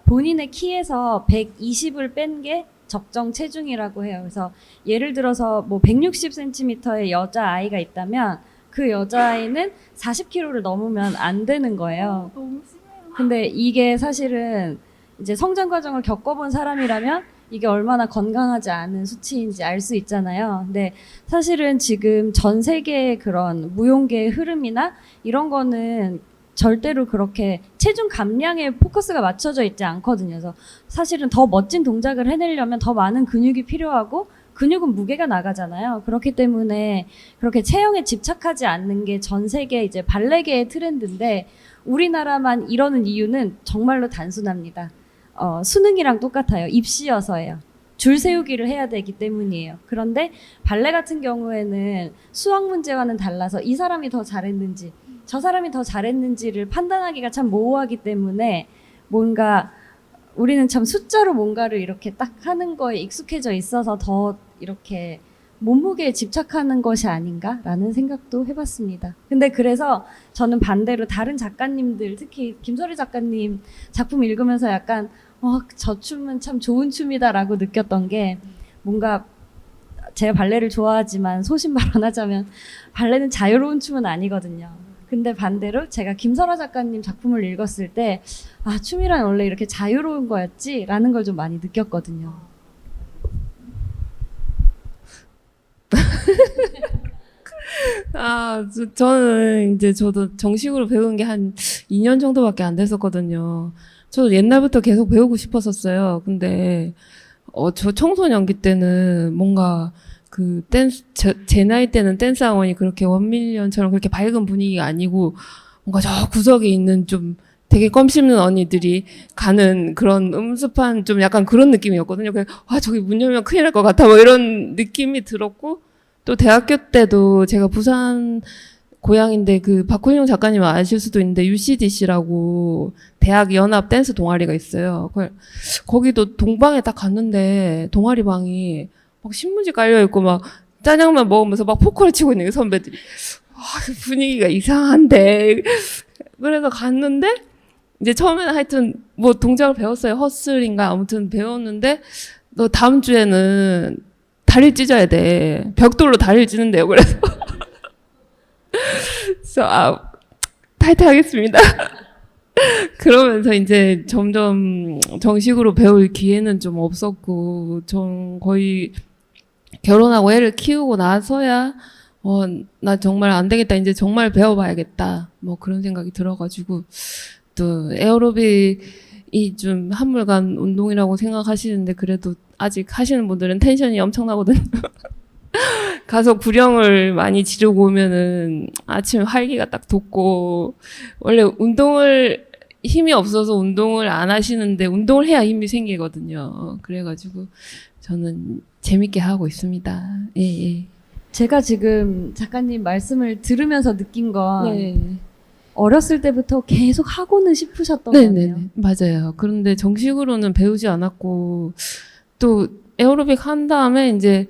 본인의 키에서 120을 뺀 게 적정 체중이라고 해요. 그래서 예를 들어서 160cm의 여자 아이가 있다면 그 여자아이는 40kg를 넘으면 안 되는 거예요. 너무 심해요. 근데 이게 사실은 이제 성장 과정을 겪어본 사람이라면 이게 얼마나 건강하지 않은 수치인지 알 수 있잖아요. 근데 사실은 지금 전 세계의 그런 무용계의 흐름이나 이런 거는 절대로 그렇게 체중 감량에 포커스가 맞춰져 있지 않거든요. 그래서 사실은 더 멋진 동작을 해내려면 더 많은 근육이 필요하고 근육은 무게가 나가잖아요. 그렇기 때문에 그렇게 체형에 집착하지 않는 게 전 세계 이제 발레계의 트렌드인데 우리나라만 이러는 이유는 정말로 단순합니다. 수능이랑 똑같아요. 입시여서예요. 줄 세우기를 해야 되기 때문이에요. 그런데 발레 같은 경우에는 수학 문제와는 달라서 이 사람이 더 잘했는지 저 사람이 더 잘했는지를 판단하기가 참 모호하기 때문에 뭔가 우리는 참 숫자로 뭔가를 이렇게 딱 하는 거에 익숙해져 있어서 더 이렇게 몸무게에 집착하는 것이 아닌가라는 생각도 해봤습니다. 근데 그래서 저는 반대로 다른 작가님들, 특히 김설희 작가님 작품 읽으면서 약간 저 춤은 참 좋은 춤이다라고 느꼈던 게 뭔가 제가 발레를 좋아하지만 소신 발언하자면 발레는 자유로운 춤은 아니거든요. 근데 반대로 제가 김설아 작가님 작품을 읽었을 때 춤이란 원래 이렇게 자유로운 거였지? 라는 걸 좀 많이 느꼈거든요. 저는 이제 저도 정식으로 배운 게 한 2년 정도밖에 안 됐었거든요. 저도 옛날부터 계속 배우고 싶었었어요. 근데 저 청소년기 때는 뭔가 그 제 나이 때는 댄스 학원이 그렇게 원밀리언처럼 그렇게 밝은 분위기가 아니고 뭔가 저 구석에 있는 좀 되게 껌 씹는 언니들이 가는 그런 음습한 좀 약간 그런 느낌이었거든요. 그래서 저기 문 열면 큰일 날 것 같아 뭐 이런 느낌이 들었고 또 대학교 때도 제가 부산 고향인데 그 박훈영 작가님 아실 수도 있는데 UCDC라고 대학 연합 댄스 동아리가 있어요. 거기도 동방에 딱 갔는데 동아리 방이 막 신문지 깔려 있고 막 짜장면 먹으면서 막 포커를 치고 있는 게 선배들이 분위기가 이상한데 그래서 갔는데 이제 처음에는 하여튼 뭐 동작을 배웠어요. 허슬인가 아무튼 배웠는데 너 다음 주에는 다리를 찢어야 돼. 벽돌로 다리를 찢는데요. 그래서 타이트하겠습니다. 그러면서 이제 점점 정식으로 배울 기회는 좀 없었고, 전 거의 결혼하고 애를 키우고 나서야, 나 정말 안 되겠다. 이제 정말 배워봐야겠다. 뭐 그런 생각이 들어가지고, 또 에어로빅이 좀 한물간 운동이라고 생각하시는데, 그래도 아직 하시는 분들은 텐션이 엄청나거든요. 가서 구령을 많이 지르고 오면은 아침에 활기가 딱 돋고, 원래 힘이 없어서 운동을 안 하시는데 운동을 해야 힘이 생기거든요. 그래가지고 저는 재밌게 하고 있습니다. 예. 제가 지금 작가님 말씀을 들으면서 느낀 건 네. 어렸을 때부터 계속 하고는 싶으셨던 거 같아요. 맞아요. 그런데 정식으로는 배우지 않았고, 또 에어로빅 한 다음에 이제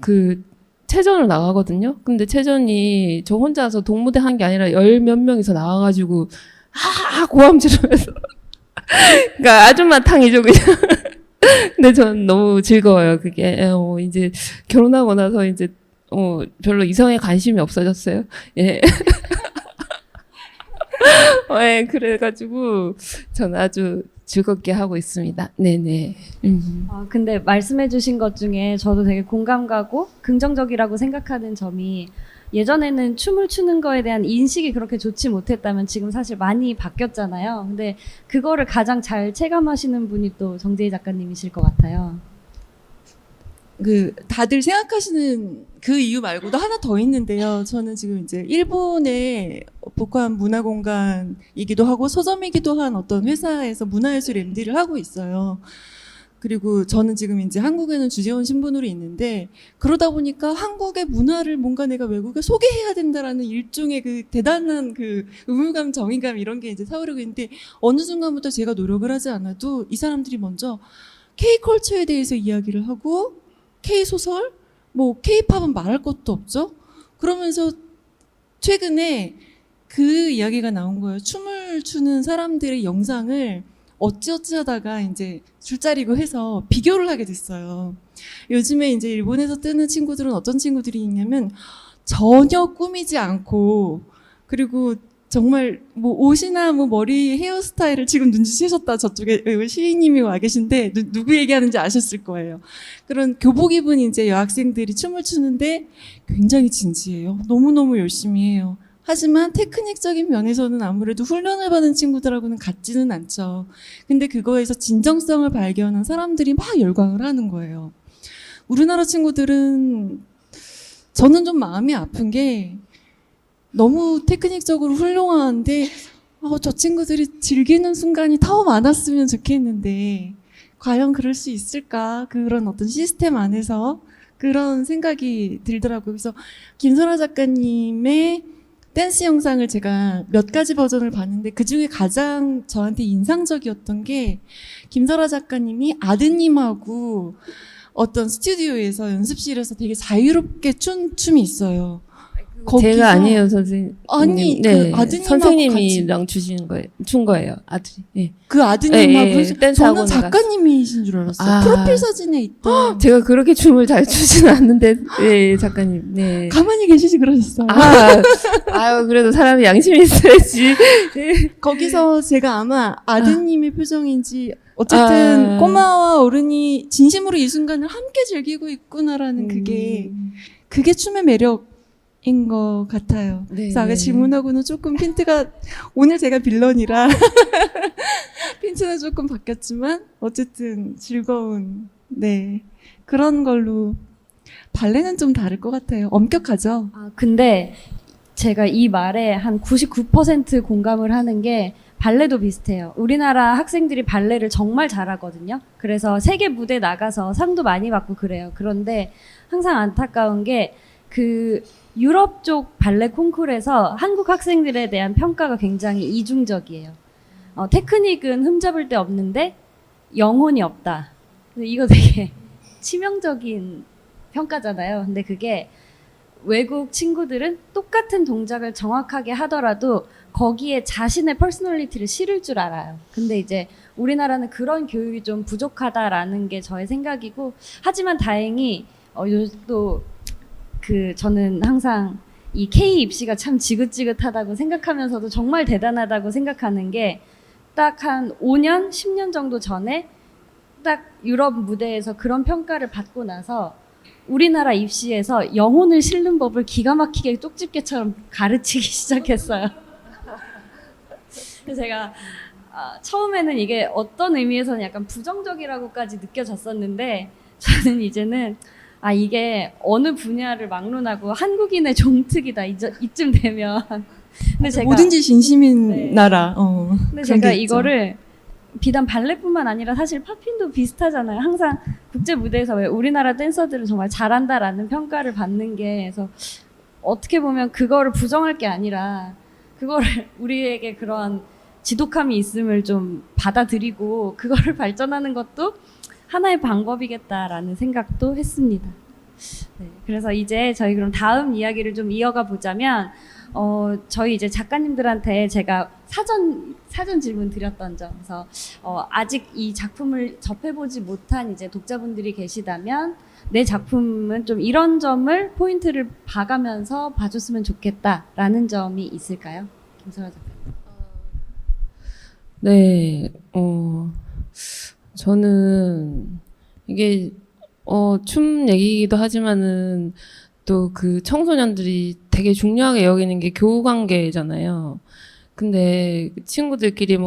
그 체전을 나가거든요. 근데 체전이 저 혼자서 동무대 한 게 아니라 열 몇 명이서 나와가지고 고함 지르면서 그러니까 아줌마 탕이죠 그냥. 근데 전 너무 즐거워요. 그게 이제 결혼하고 나서 이제 별로 이성에 관심이 없어졌어요. 예. 네, 그래가지고 전 아주 즐겁게 하고 있습니다. 네네. 근데 말씀해주신 것 중에 저도 되게 공감 가고 긍정적이라고 생각하는 점이 예전에는 춤을 추는 거에 대한 인식이 그렇게 좋지 못했다면 지금 사실 많이 바뀌었잖아요. 근데 그거를 가장 잘 체감하시는 분이 또 정재희 작가님이실 것 같아요. 다들 생각하시는 그 이유 말고도 하나 더 있는데요. 저는 지금 이제 일본의 북한 문화공간이기도 하고 서점이기도 한 어떤 회사에서 문화예술 MD를 하고 있어요. 그리고 저는 지금 이제 한국에는 주재원 신분으로 있는데 그러다 보니까 한국의 문화를 뭔가 내가 외국에 소개해야 된다라는 일종의 그 대단한 그 의무감, 정의감 이런 게 이제 사오르고 있는데 어느 순간부터 제가 노력을 하지 않아도 이 사람들이 먼저 K컬처에 대해서 이야기를 하고 K소설, 뭐 K팝은 말할 것도 없죠. 그러면서 최근에 그 이야기가 나온 거예요. 춤을 추는 사람들의 영상을 어찌어찌 하다가 이제 줄자리고 해서 비교를 하게 됐어요. 요즘에 이제 일본에서 뜨는 친구들은 어떤 친구들이 있냐면 전혀 꾸미지 않고 그리고 정말 뭐 옷이나 뭐 머리 헤어스타일을 지금 눈치채셨다 저쪽에 시인님이 와 계신데 누구 얘기하는지 아셨을 거예요. 그런 교복 입은 이제 여학생들이 춤을 추는데 굉장히 진지해요. 너무너무 열심히 해요. 하지만 테크닉적인 면에서는 아무래도 훈련을 받은 친구들하고는 같지는 않죠. 근데 그거에서 진정성을 발견한 사람들이 막 열광을 하는 거예요. 우리나라 친구들은 저는 좀 마음이 아픈 게 너무 테크닉적으로 훌륭한데 저 친구들이 즐기는 순간이 더 많았으면 좋겠는데 과연 그럴 수 있을까? 그런 어떤 시스템 안에서 그런 생각이 들더라고요. 그래서 김설아 작가님의 댄스 영상을 제가 몇 가지 버전을 봤는데 그중에 가장 저한테 인상적이었던 게 김설아 작가님이 아드님하고 어떤 스튜디오에서 연습실에서 되게 자유롭게 춘 춤이 있어요. 제가 아니에요, 선생님. 아니, 네, 그 아드님하고 선생님이랑 주신 거예요. 준 거예요, 아들이. 네. 그 아드님하고 댄스 저는 학원에 작가님이신 줄 알았어요. 아. 프로필 사진에 있던 제가 그렇게 춤을 잘 추지는 않는데, 네, 작가님. 네. 가만히 계시지 그러셨어요. 아유, 그래도 사람이 양심이 있어야지. 거기서 제가 아마 아드님의 표정인지 어쨌든 꼬마와 어른이 진심으로 이 순간을 함께 즐기고 있구나라는 그게 춤의 매력인 것 같아요. 네, 그래서 아까 네. 질문하고는 조금 핀트가 오늘 제가 빌런이라 핀트는 조금 바뀌었지만 어쨌든 즐거운 그런 걸로 발레는 좀 다를 것 같아요. 엄격하죠. 근데 제가 이 말에 한 99% 공감을 하는 게 발레도 비슷해요. 우리나라 학생들이 발레를 정말 잘하거든요. 그래서 세계 무대 나가서 상도 많이 받고 그래요. 그런데 항상 안타까운 게 그 유럽 쪽 발레 콩쿠르에서 한국 학생들에 대한 평가가 굉장히 이중적이에요. 테크닉은 흠잡을 데 없는데 영혼이 없다. 근데 이거 되게 치명적인 평가잖아요. 근데 그게 외국 친구들은 똑같은 동작을 정확하게 하더라도 거기에 자신의 퍼스널리티를 실을 줄 알아요. 근데 이제 우리나라는 그런 교육이 좀 부족하다라는 게 저의 생각이고, 하지만 다행히 또 저는 항상 이 K 입시가 참 지긋지긋하다고 생각하면서도 정말 대단하다고 생각하는 게 딱 한 5년, 10년 정도 전에 딱 유럽 무대에서 그런 평가를 받고 나서 우리나라 입시에서 영혼을 실는 법을 기가 막히게 쪽집게처럼 가르치기 시작했어요. 그래서 제가 처음에는 이게 어떤 의미에서는 약간 부정적이라고까지 느껴졌었는데, 저는 이제는 이게 어느 분야를 막론하고 한국인의 종특이다 이쯤 되면. 근데 제가 뭐든지 진심인 나라. 근데 그런 제가 게 있죠. 이거를 비단 발레뿐만 아니라 사실 팝핀도 비슷하잖아요. 항상 국제 무대에서 왜 우리나라 댄서들은 정말 잘한다라는 평가를 받는 게, 그래서 어떻게 보면 그거를 부정할 게 아니라 그거를 우리에게 그런 지독함이 있음을 좀 받아들이고 그거를 발전하는 것도 하나의 방법이겠다라는 생각도 했습니다. 네, 그래서 이제 저희 그럼 다음 이야기를 좀 이어가 보자면, 저희 이제 작가님들한테 제가 사전 질문 드렸던 점, 그래서 아직 이 작품을 접해보지 못한 이제 독자분들이 계시다면 내 작품은 좀 이런 점을 포인트를 봐가면서 봐줬으면 좋겠다라는 점이 있을까요? 김설아 작가님. 네, 저는 이게 춤 얘기이기도 하지만은 또 그 청소년들이 되게 중요하게 여기는 게 교우 관계잖아요. 근데 친구들끼리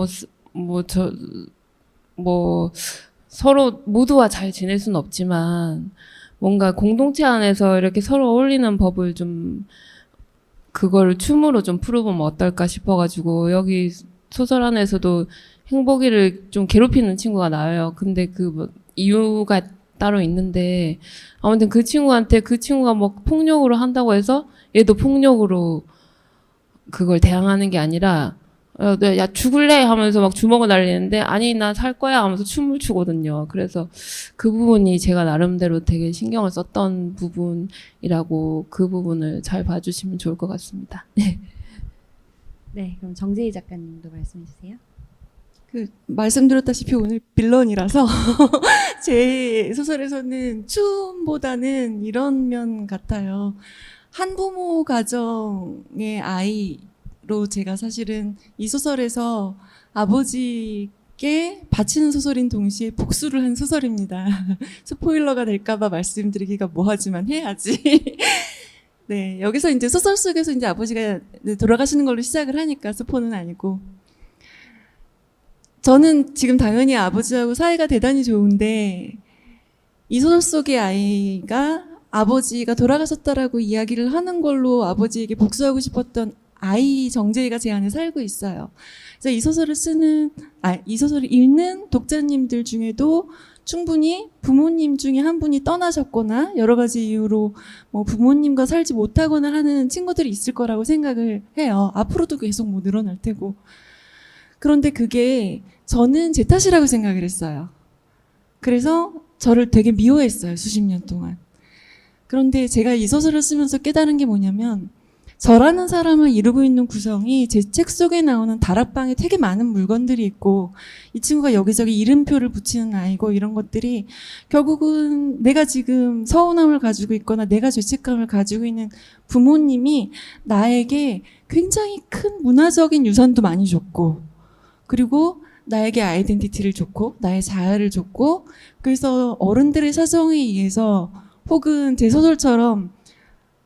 서로 모두와 잘 지낼 수는 없지만 뭔가 공동체 안에서 이렇게 서로 어울리는 법을 좀 그걸 춤으로 좀 풀어보면 어떨까 싶어가지고, 여기 소설 안에서도 행복이를 좀 괴롭히는 친구가 나와요. 근데 이유가 따로 있는데, 아무튼 그 친구한테 그 친구가 폭력으로 한다고 해서 얘도 폭력으로 그걸 대항하는 게 아니라, 야, 죽을래? 하면서 막 주먹을 날리는데, 아니, 나 살 거야? 하면서 춤을 추거든요. 그래서 그 부분이 제가 나름대로 되게 신경을 썼던 부분이라고, 그 부분을 잘 봐주시면 좋을 것 같습니다. 네, 그럼 정재희 작가님도 말씀해 주세요. 말씀드렸다시피 오늘 빌런이라서 제 소설에서는 춤보다는 이런 면 같아요. 한부모 가정의 아이로 제가 사실은 이 소설에서 아버지께 바치는 소설인 동시에 복수를 한 소설입니다. 스포일러가 될까봐 말씀드리기가 뭐하지만 해야지. 네, 여기서 이제 소설 속에서 이제 아버지가 돌아가시는 걸로 시작을 하니까 스포는 아니고. 저는 지금 당연히 아버지하고 사이가 대단히 좋은데, 이 소설 속의 아이가 아버지가 돌아가셨다라고 이야기를 하는 걸로 아버지에게 복수하고 싶었던 아이 정재희가 제 안에 살고 있어요. 그래서 이 소설을 읽는 독자님들 중에도 충분히 부모님 중에 한 분이 떠나셨거나 여러 가지 이유로 뭐 부모님과 살지 못하거나 하는 친구들이 있을 거라고 생각을 해요. 앞으로도 계속 뭐 늘어날 테고. 그런데 그게 저는 제 탓이라고 생각을 했어요. 그래서 저를 되게 미워했어요, 수십 년 동안. 그런데 제가 이 소설을 쓰면서 깨달은 게 뭐냐면, 저라는 사람을 이루고 있는 구성이 제 책 속에 나오는 다락방에 되게 많은 물건들이 있고, 이 친구가 여기저기 이름표를 붙이는 아이고, 이런 것들이 결국은 내가 지금 서운함을 가지고 있거나 내가 죄책감을 가지고 있는 부모님이 나에게 굉장히 큰 문화적인 유산도 많이 줬고, 그리고 나에게 아이덴티티를 줬고, 나의 자아를 줬고, 그래서 어른들의 사정에 의해서 혹은 제 소설처럼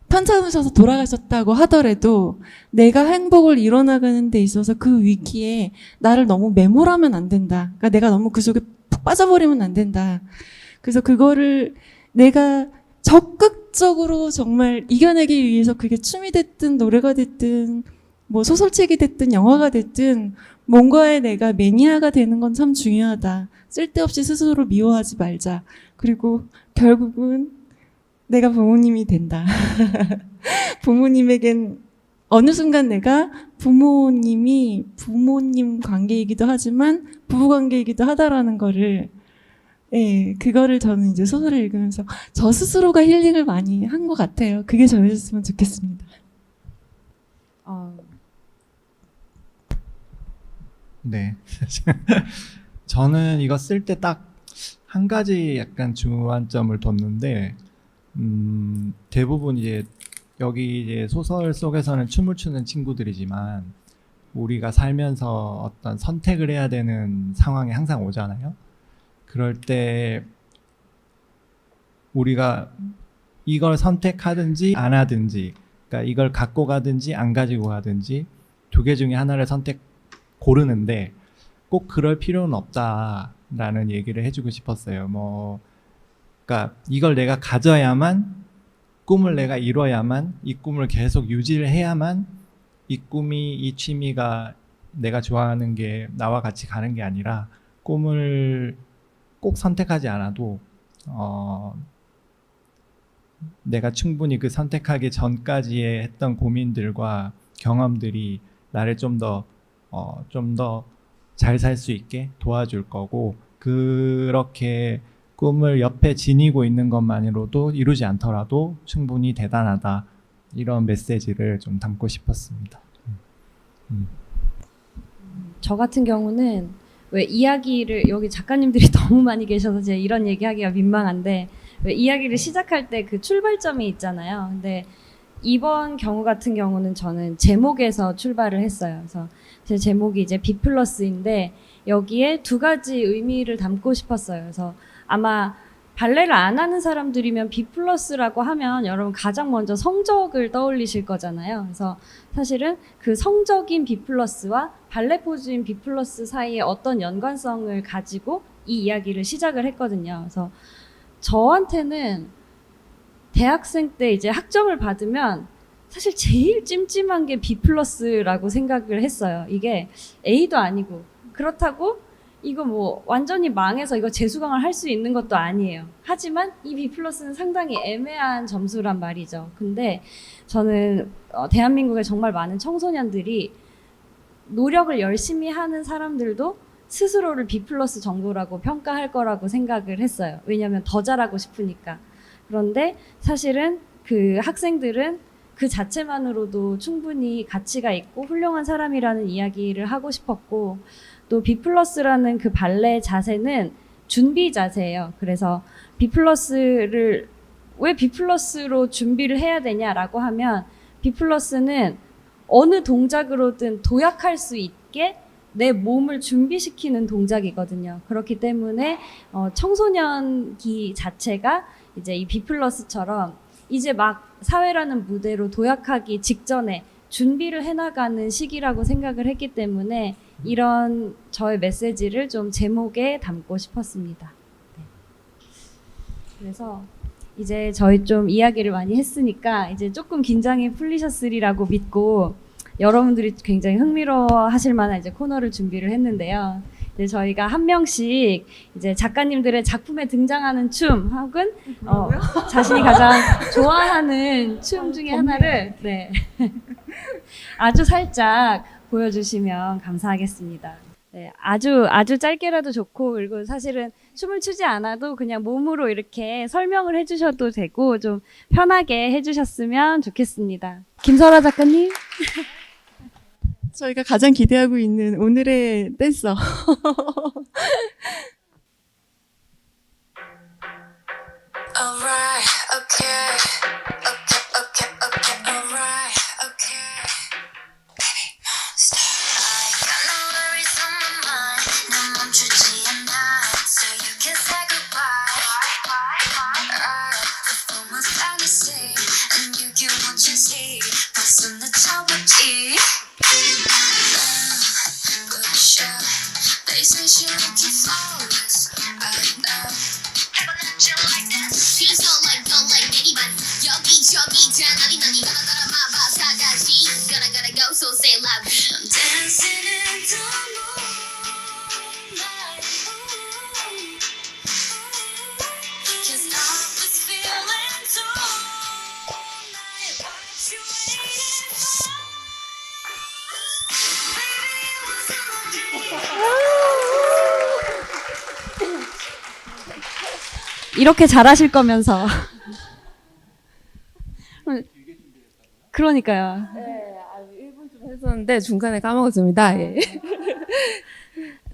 편찮으셔서 돌아가셨다고 하더라도 내가 행복을 이뤄나가는 데 있어서 그 위기에 나를 너무 매몰하면 안 된다. 그러니까 내가 너무 그 속에 푹 빠져버리면 안 된다. 그래서 그거를 내가 적극적으로 정말 이겨내기 위해서 그게 춤이 됐든 노래가 됐든 뭐 소설책이 됐든 영화가 됐든 뭔가에 내가 매니아가 되는 건 참 중요하다. 쓸데없이 스스로를 미워하지 말자. 그리고 결국은 내가 부모님이 된다. 부모님에겐 어느 순간 내가 부모님이 부모님 관계이기도 하지만 부부 관계이기도 하다라는 거를, 예, 그거를 저는 이제 소설을 읽으면서 저 스스로가 힐링을 많이 한 것 같아요. 그게 전해졌으면 좋겠습니다. 네. 저는 이거 쓸 때 딱 한 가지 약간 주안점을 뒀는데, 대부분 이제 여기 이제 소설 속에서는 춤을 추는 친구들이지만 우리가 살면서 어떤 선택을 해야 되는 상황이 항상 오잖아요. 그럴 때 우리가 이걸 선택하든지 안 하든지, 그러니까 이걸 갖고 가든지 안 가지고 가든지 두 개 중에 하나를 고르는데 꼭 그럴 필요는 없다라는 얘기를 해주고 싶었어요. 그러니까 이걸 내가 가져야만, 꿈을 내가 이뤄야만, 이 꿈을 계속 유지를 해야만 이 꿈이, 이 취미가 내가 좋아하는 게 나와 같이 가는 게 아니라, 꿈을 꼭 선택하지 않아도 내가 충분히 그 선택하기 전까지의 했던 고민들과 경험들이 나를 좀 더 잘 살 수 있게 도와줄 거고, 그렇게 꿈을 옆에 지니고 있는 것만으로도 이루지 않더라도 충분히 대단하다, 이런 메시지를 좀 담고 싶었습니다. 저 같은 경우는 왜 이야기를, 여기 작가님들이 너무 많이 계셔서 제가 이런 얘기하기가 민망한데, 왜 이야기를 시작할 때 그 출발점이 있잖아요. 근데 이번 경우 같은 경우는 저는 제목에서 출발을 했어요. 그래서 제 제목이 이제 B+인데 여기에 두 가지 의미를 담고 싶었어요. 그래서 아마 발레를 안 하는 사람들이면 B+라고 하면 여러분 가장 먼저 성적을 떠올리실 거잖아요. 그래서 사실은 그 성적인 B+와 발레 포즈인 B+ 사이에 어떤 연관성을 가지고 이 이야기를 시작을 했거든요. 그래서 저한테는 대학생 때 이제 학점을 받으면 사실 제일 찜찜한 게 B+라고 생각을 했어요. 이게 A도 아니고, 그렇다고 이거 뭐 완전히 망해서 이거 재수강을 할 수 있는 것도 아니에요. 하지만 이 B+는 상당히 애매한 점수란 말이죠. 근데 저는 대한민국에 정말 많은 청소년들이 노력을 열심히 하는 사람들도 스스로를 B+ 정도라고 평가할 거라고 생각을 했어요. 왜냐하면 더 잘하고 싶으니까. 그런데 사실은 그 학생들은 그 자체만으로도 충분히 가치가 있고 훌륭한 사람이라는 이야기를 하고 싶었고, 또 B+라는 그 발레 자세는 준비 자세예요. 그래서 B+를 왜 B+로 준비를 해야 되냐라고 하면, B+는 어느 동작으로든 도약할 수 있게 내 몸을 준비시키는 동작이거든요. 그렇기 때문에 청소년기 자체가 이제 이 B+처럼 이제 막 사회라는 무대로 도약하기 직전에 준비를 해나가는 시기라고 생각을 했기 때문에 이런 저의 메시지를 좀 제목에 담고 싶었습니다. 네. 그래서 이제 저희 좀 이야기를 많이 했으니까 이제 조금 긴장이 풀리셨으리라고 믿고 여러분들이 굉장히 흥미로워 하실 만한 이제 코너를 준비를 했는데요. 이제 저희가 한 명씩 이제 작가님들의 작품에 등장하는 춤 혹은 자신이 가장 좋아하는 춤 중에 하나를 네. 아주 살짝 보여주시면 감사하겠습니다. 네, 아주 짧게라도 좋고 그리고 사실은 춤을 추지 않아도 그냥 몸으로 이렇게 설명을 해주셔도 되고 좀 편하게 해주셨으면 좋겠습니다. 김설아 작가님. 저희가 가장 기대하고 있는 오늘의 댄서. Alright, okay, alright, okay. Baby, monster. I got no worries on my mind. 난 멈추지 않아, so you can say goodbye. Performance fantasy, and you can watch and see. 벌써 나 쳐봤지. Good shot. They say she looking flawless. I know. She's so like don't like anybody. 여기저기 장난이 난 이거나 따라만 봐 사가지. Gotta go so say it loud. I'm dancing in the moonlight. 'Cause I was feeling tonight. What you waiting for? Baby, it was 이렇게 잘하실 거면서. 그러니까요. 네, 1분쯤 했었는데 중간에 까먹었습니다. 예.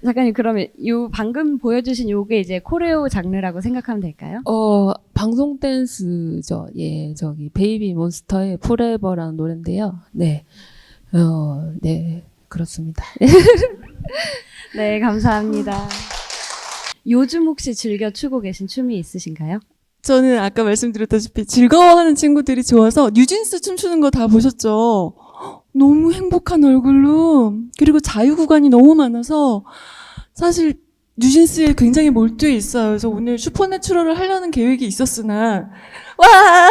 작가님 그러면 요 방금 보여주신 요게 이제 코레오 장르라고 생각하면 될까요? 방송 댄스죠. 예, 저기 베이비 몬스터의 포레버라는 노래인데요. 네, 네, 그렇습니다. 네, 감사합니다. 요즘 혹시 즐겨 추고 계신 춤이 있으신가요? 저는 아까 말씀드렸다시피 즐거워하는 친구들이 좋아서 뉴진스 춤추는 거 다 보셨죠? 너무 행복한 얼굴로 그리고 자유 구간이 너무 많아서 사실 뉴진스에 굉장히 몰두해 있어요. 그래서 오늘 슈퍼내추럴을 하려는 계획이 있었으나 와!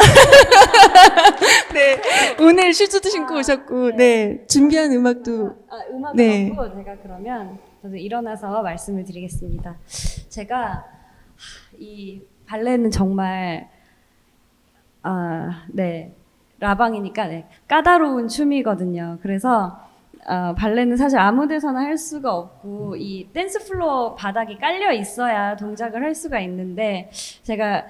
네, 오늘 슈즈도 신고 오셨고 네, 준비한 음악도 음악을 네. 넣고 제가 그러면 저도 일어나서 말씀을 드리겠습니다. 제가 이 발레는 정말 네 라방이니까 네, 까다로운 춤이거든요. 그래서 발레는 사실 아무 데서나 할 수가 없고 이 댄스 플로어 바닥이 깔려 있어야 동작을 할 수가 있는데 제가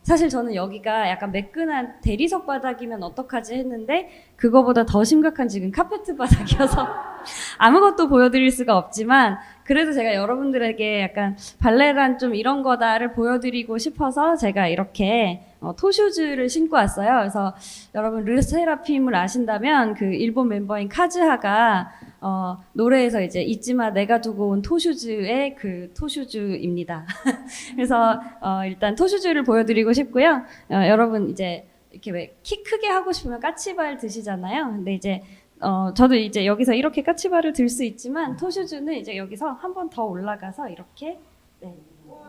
사실 저는 여기가 약간 매끈한 대리석 바닥이면 어떡하지 했는데 그거보다 더 심각한 지금 카페트 바닥이어서 아무것도 보여드릴 수가 없지만 그래도 제가 여러분들에게 약간 발레란 좀 이런 거다를 보여드리고 싶어서 제가 이렇게 토슈즈를 신고 왔어요. 그래서 여러분 르세라핌을 아신다면 그 일본 멤버인 카즈하가 노래에서 이제 잊지마 내가 두고 온 토슈즈의 그 토슈즈입니다. 그래서 일단 토슈즈를 보여드리고 싶고요. 여러분 이제 이렇게 왜 키 크게 하고 싶으면 까치발 드시잖아요. 근데 이제 저도 이제 여기서 이렇게 까치발을 들 수 있지만 토슈즈는 이제 여기서 한 번 더 올라가서 이렇게 네,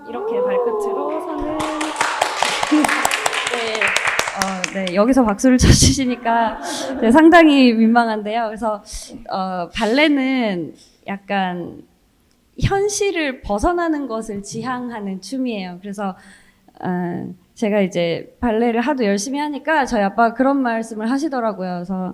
이렇게 발끝으로 손을 네, 여기서 박수를 쳐주시니까 네, 상당히 민망한데요. 그래서 발레는 약간 현실을 벗어나는 것을 지향하는 춤이에요. 그래서 제가 이제 발레를 하도 열심히 하니까 저희 아빠가 그런 말씀을 하시더라고요. 그래서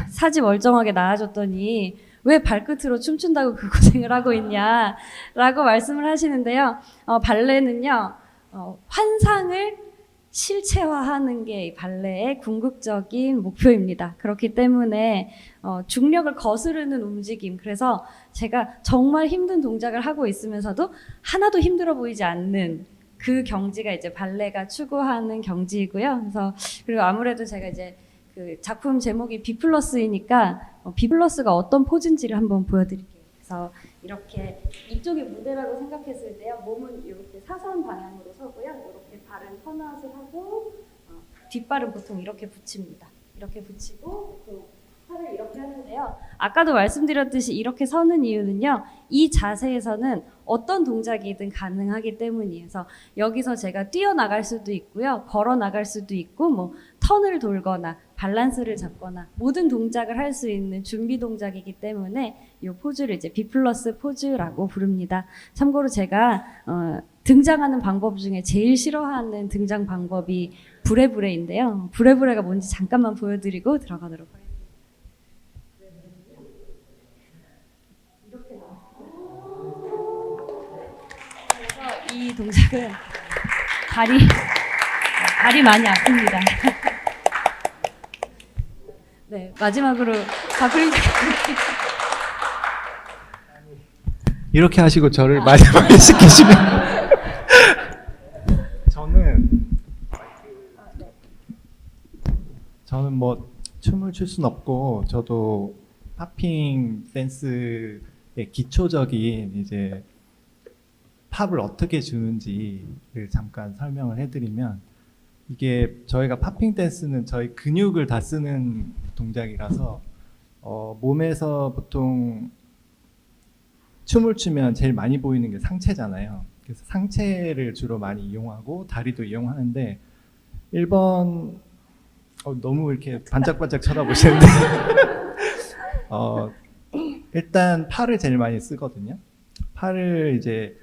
사지 멀쩡하게 낳아줬더니 왜 발끝으로 춤춘다고 그 고생을 하고 있냐라고 말씀을 하시는데요. 발레는요 환상을 실체화하는 게 발레의 궁극적인 목표입니다. 그렇기 때문에 중력을 거스르는 움직임, 그래서 제가 정말 힘든 동작을 하고 있으면서도 하나도 힘들어 보이지 않는 그 경지가 이제 발레가 추구하는 경지이고요. 그래서 그리고 아무래도 제가 이제 그 작품 제목이 B+이니까 B+가 어떤 포즈인지를 한번 보여드릴게요. 그래서 이렇게 이쪽이 무대라고 생각했을 때요, 몸은 이렇게 사선 방향으로 서고요, 이렇게 발은 턴아웃을 하고 뒷발은 보통 이렇게 붙입니다. 이렇게 붙이고 또 팔을 이렇게 하는데요. 아까도 말씀드렸듯이 이렇게 서는 이유는요. 이 자세에서는 어떤 동작이든 가능하기 때문이에요. 그래서 여기서 제가 뛰어나갈 수도 있고요. 걸어 나갈 수도 있고 뭐 턴을 돌거나 밸런스를 잡거나 모든 동작을 할 수 있는 준비 동작이기 때문에 이 포즈를 이제 B+ 포즈라고 부릅니다. 참고로 제가 등장하는 방법 중에 제일 싫어하는 등장 방법이 브레브레인데요. 브레브레가 뭔지 잠깐만 보여드리고 들어가도록 하겠습니다. 이 동작은 발이 많이 아픕니다. 네, 마지막으로 바꾸리 이렇게 하시고 저를 마지막에 시키시면 저는 뭐 춤을 출 순 없고 저도 팝핑 댄스의 기초적인 이제 팝을 어떻게 주는지를 잠깐 설명을 해드리면 이게 저희가 팝핑 댄스는 저희 근육을 다 쓰는 동작이라서 몸에서 보통 춤을 추면 제일 많이 보이는 게 상체잖아요. 그래서 상체를 주로 많이 이용하고 다리도 이용하는데 1번 너무 이렇게 반짝반짝 쳐다보시는데 일단 팔을 제일 많이 쓰거든요. 팔을 이제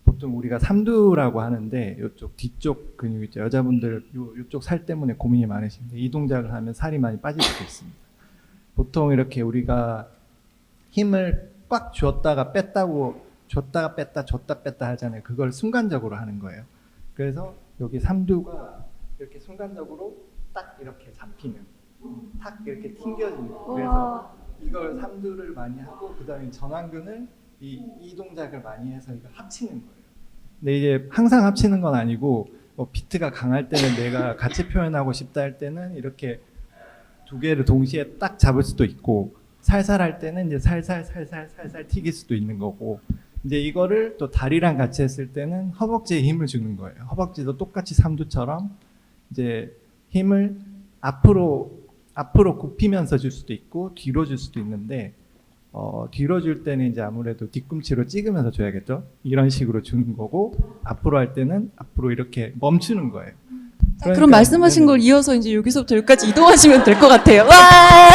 보통 우리가 삼두라고 하는데 이쪽 뒤쪽 근육 있죠. 여자분들 이쪽 살 때문에 고민이 많으신데 이 동작을 하면 살이 많이 빠질 수도 있습니다. 보통 이렇게 우리가 힘을 꽉 줬다가 뺐다고 줬다가 뺐다 줬다 뺐다 하잖아요. 그걸 순간적으로 하는 거예요. 그래서 여기 삼두가 이렇게 순간적으로 딱 이렇게 잡히는, 탁 이렇게 튕겨지는. 그래서 이걸 삼두를 많이 하고 그 다음에 전완근을 이 동작을 많이 해서 이걸 합치는 거예요. 근데 이제 항상 합치는 건 아니고 비트가 강할 때는 내가 같이 표현하고 싶다 할 때는 이렇게 두 개를 동시에 딱 잡을 수도 있고 살살 할 때는 이제 살살 튀길 수도 있는 거고 이제 이거를 또 다리랑 같이 했을 때는 허벅지에 힘을 주는 거예요. 허벅지도 똑같이 삼두처럼 이제 힘을 앞으로 굽히면서 줄 수도 있고 뒤로 줄 수도 있는데 뒤로 줄 때는 이제 아무래도 뒤꿈치로 찍으면서 줘야겠죠. 이런 식으로 주는 거고 앞으로 할 때는 앞으로 이렇게 멈추는 거예요. 자, 그럼 말씀하신 걸 이어서 이제 여기서부터 여기까지 이동하시면 될 것 같아요. 와!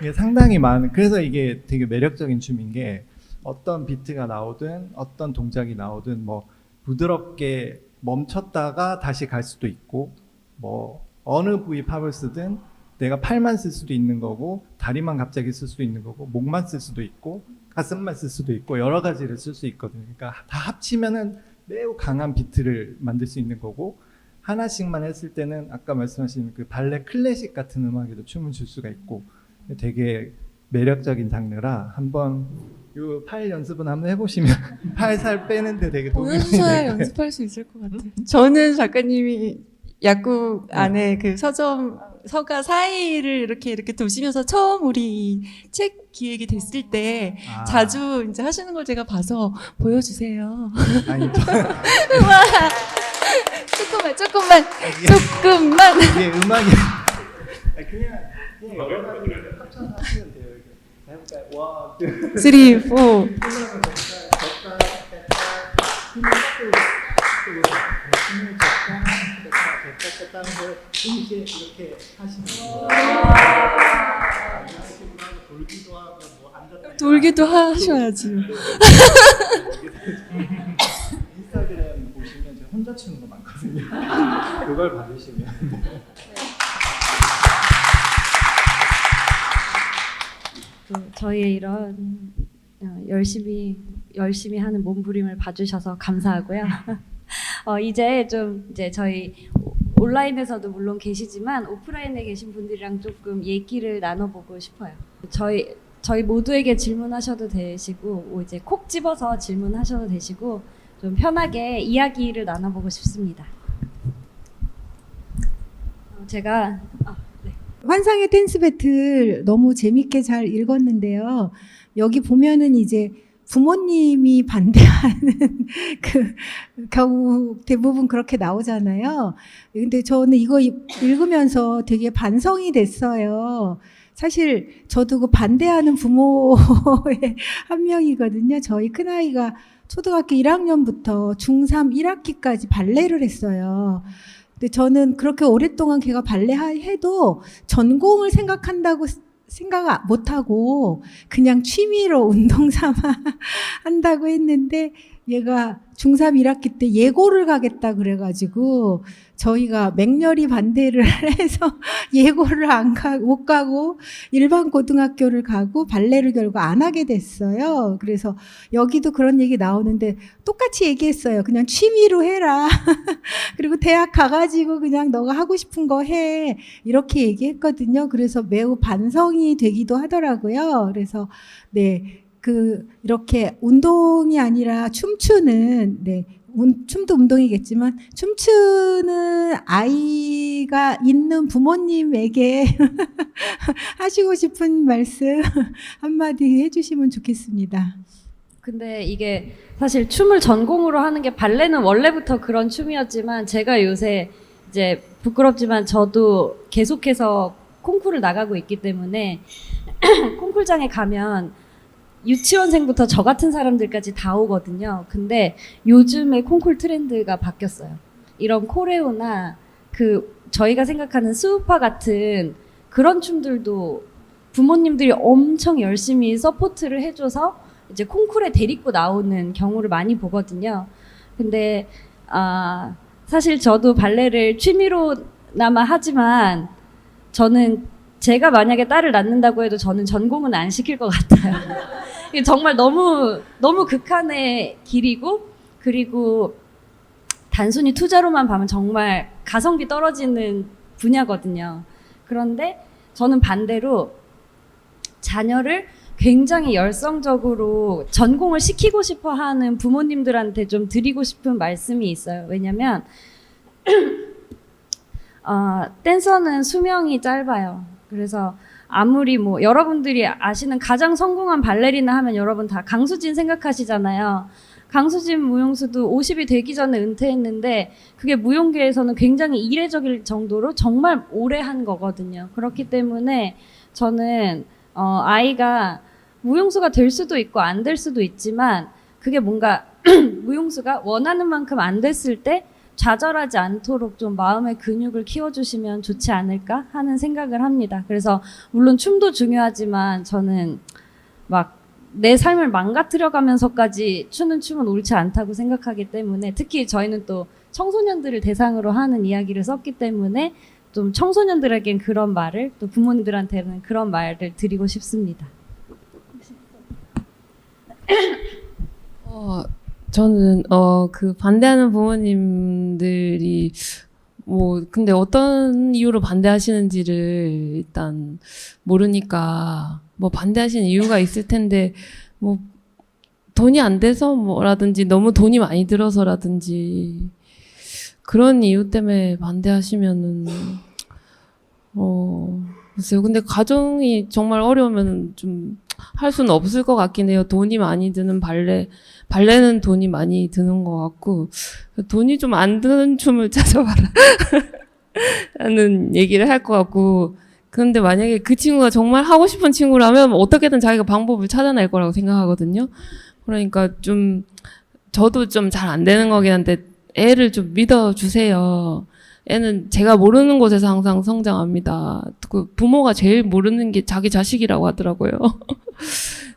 이게 상당히 많은, 그래서 이게 되게 매력적인 춤인 게 어떤 비트가 나오든 어떤 동작이 나오든 뭐 부드럽게 멈췄다가 다시 갈 수도 있고 뭐 어느 부위 팝을 쓰든 내가 팔만 쓸 수도 있는 거고 다리만 갑자기 쓸 수도 있는 거고 목만 쓸 수도 있고 가슴만 쓸 수도 있고 여러 가지를 쓸 수 있거든요. 그러니까 다 합치면은 매우 강한 비트를 만들 수 있는 거고 하나씩만 했을 때는 아까 말씀하신 그 발레 클래식 같은 음악에도 춤을 출 수가 있고 되게 매력적인 장르라 한번 요 팔 연습은 한번 해보시면 팔 살 빼는데 되게 도움이 많이 보여주셔야 될 거예요. 연습할 수 있을 것 같아요. 저는 작가님이 약국 안에 그 서가 사이를 이렇게 도시면서 처음 우리 책 기획이 됐을 때 자주 이제 하시는 걸 제가 봐서 보여주세요. 아니 와, 조금만. 이게 음악이 그냥 여러 가지를 합쳐서 하시면 돼요. 이렇게 해볼까요? 와, 3, 4. 동시에 이렇게 하시면 돌기도 하고 뭐 앉았다 돌기도 하셔야지. 인스타그램 보시면 제가 혼자 추는 거 많거든요. 그걸 봐주시면 저희의 이런 열심히 하는 몸부림을 봐주셔서 감사하고요. 이제 저희 온라인에서도 물론 계시지만 오프라인에 계신 분들이랑 조금 얘기를 나눠보고 싶어요. 저희 모두에게 질문하셔도 되시고 이제 콕 집어서 질문하셔도 되시고 좀 편하게 이야기를 나눠보고 싶습니다. 제가 네. 환상의 댄스 배틀 너무 재밌게 잘 읽었는데요. 여기 보면은 이제 부모님이 반대하는 그 경우 대부분 그렇게 나오잖아요. 근데 저는 이거 읽으면서 되게 반성이 됐어요. 사실 저도 그 반대하는 부모의 한 명이거든요. 저희 큰아이가 초등학교 1학년부터 중3 1학기까지 발레를 했어요. 근데 저는 그렇게 오랫동안 걔가 발레 해도 전공을 생각한다고 생각 못하고 그냥 취미로 운동 삼아 한다고 했는데 얘가 중3 1학기 때 예고를 가겠다 그래가지고 저희가 맹렬히 반대를 해서 예고를 못 가고 일반 고등학교를 가고 발레를 결국 안 하게 됐어요. 그래서 여기도 그런 얘기 나오는데 똑같이 얘기했어요. 그냥 취미로 해라. 그리고 대학 가가지고 그냥 너가 하고 싶은 거 해. 이렇게 얘기했거든요. 그래서 매우 반성이 되기도 하더라고요. 그래서 네. 이렇게 운동이 아니라 춤추는, 네, 춤도 운동이겠지만, 춤추는 아이가 있는 부모님에게 하시고 싶은 말씀 한마디 해주시면 좋겠습니다. 근데 이게 사실 춤을 전공으로 하는 게 발레는 원래부터 그런 춤이었지만 제가 요새 이제 부끄럽지만 저도 계속해서 콩쿠르를 나가고 있기 때문에 콩쿠르장에 가면 유치원생부터 저 같은 사람들까지 다 오거든요. 근데 요즘에 콩쿨 트렌드가 바뀌었어요. 이런 코레오나 저희가 생각하는 스우파 같은 그런 춤들도 부모님들이 엄청 열심히 서포트를 해줘서 이제 콩쿨에 데리고 나오는 경우를 많이 보거든요. 근데 사실 저도 발레를 취미로나마 하지만 저는 제가 만약에 딸을 낳는다고 해도 저는 전공은 안 시킬 것 같아요. 정말 너무 극한의 길이고 그리고 단순히 투자로만 보면 정말 가성비 떨어지는 분야거든요. 그런데 저는 반대로 자녀를 굉장히 열성적으로 전공을 시키고 싶어 하는 부모님들한테 좀 드리고 싶은 말씀이 있어요. 왜냐면 댄서는 수명이 짧아요. 그래서 아무리 여러분들이 아시는 가장 성공한 발레리나 하면 여러분 다 강수진 생각하시잖아요. 강수진 무용수도 50이 되기 전에 은퇴했는데 그게 무용계에서는 굉장히 이례적일 정도로 정말 오래 한 거거든요. 그렇기 때문에 저는 아이가 무용수가 될 수도 있고 안 될 수도 있지만 그게 뭔가 무용수가 원하는 만큼 안 됐을 때 좌절하지 않도록 좀 마음의 근육을 키워주시면 좋지 않을까 하는 생각을 합니다. 그래서 물론 춤도 중요하지만 저는 내 삶을 망가뜨려가면서까지 추는 춤은 옳지 않다고 생각하기 때문에 특히 저희는 또 청소년들을 대상으로 하는 이야기를 썼기 때문에 좀 청소년들에겐 그런 말을 또 부모님들한테는 그런 말을 드리고 싶습니다. 저는 반대하는 부모님들이 근데 어떤 이유로 반대하시는지를 일단 모르니까 반대하시는 이유가 있을 텐데 돈이 안 돼서 라든지 너무 돈이 많이 들어서라든지 그런 이유 때문에 반대하시면은 글쎄요. 근데 가정이 정말 어려우면 좀 할 수는 없을 것 같긴 해요. 돈이 많이 드는 발레는 돈이 많이 드는 것 같고 돈이 좀 안 드는 춤을 찾아봐라 라는 얘기를 할 것 같고 그런데 만약에 그 친구가 정말 하고 싶은 친구라면 어떻게든 자기가 방법을 찾아낼 거라고 생각하거든요. 그러니까 저도 좀 잘 안 되는 거긴 한데 애를 좀 믿어주세요. 애는 제가 모르는 곳에서 항상 성장합니다. 그 부모가 제일 모르는 게 자기 자식이라고 하더라고요.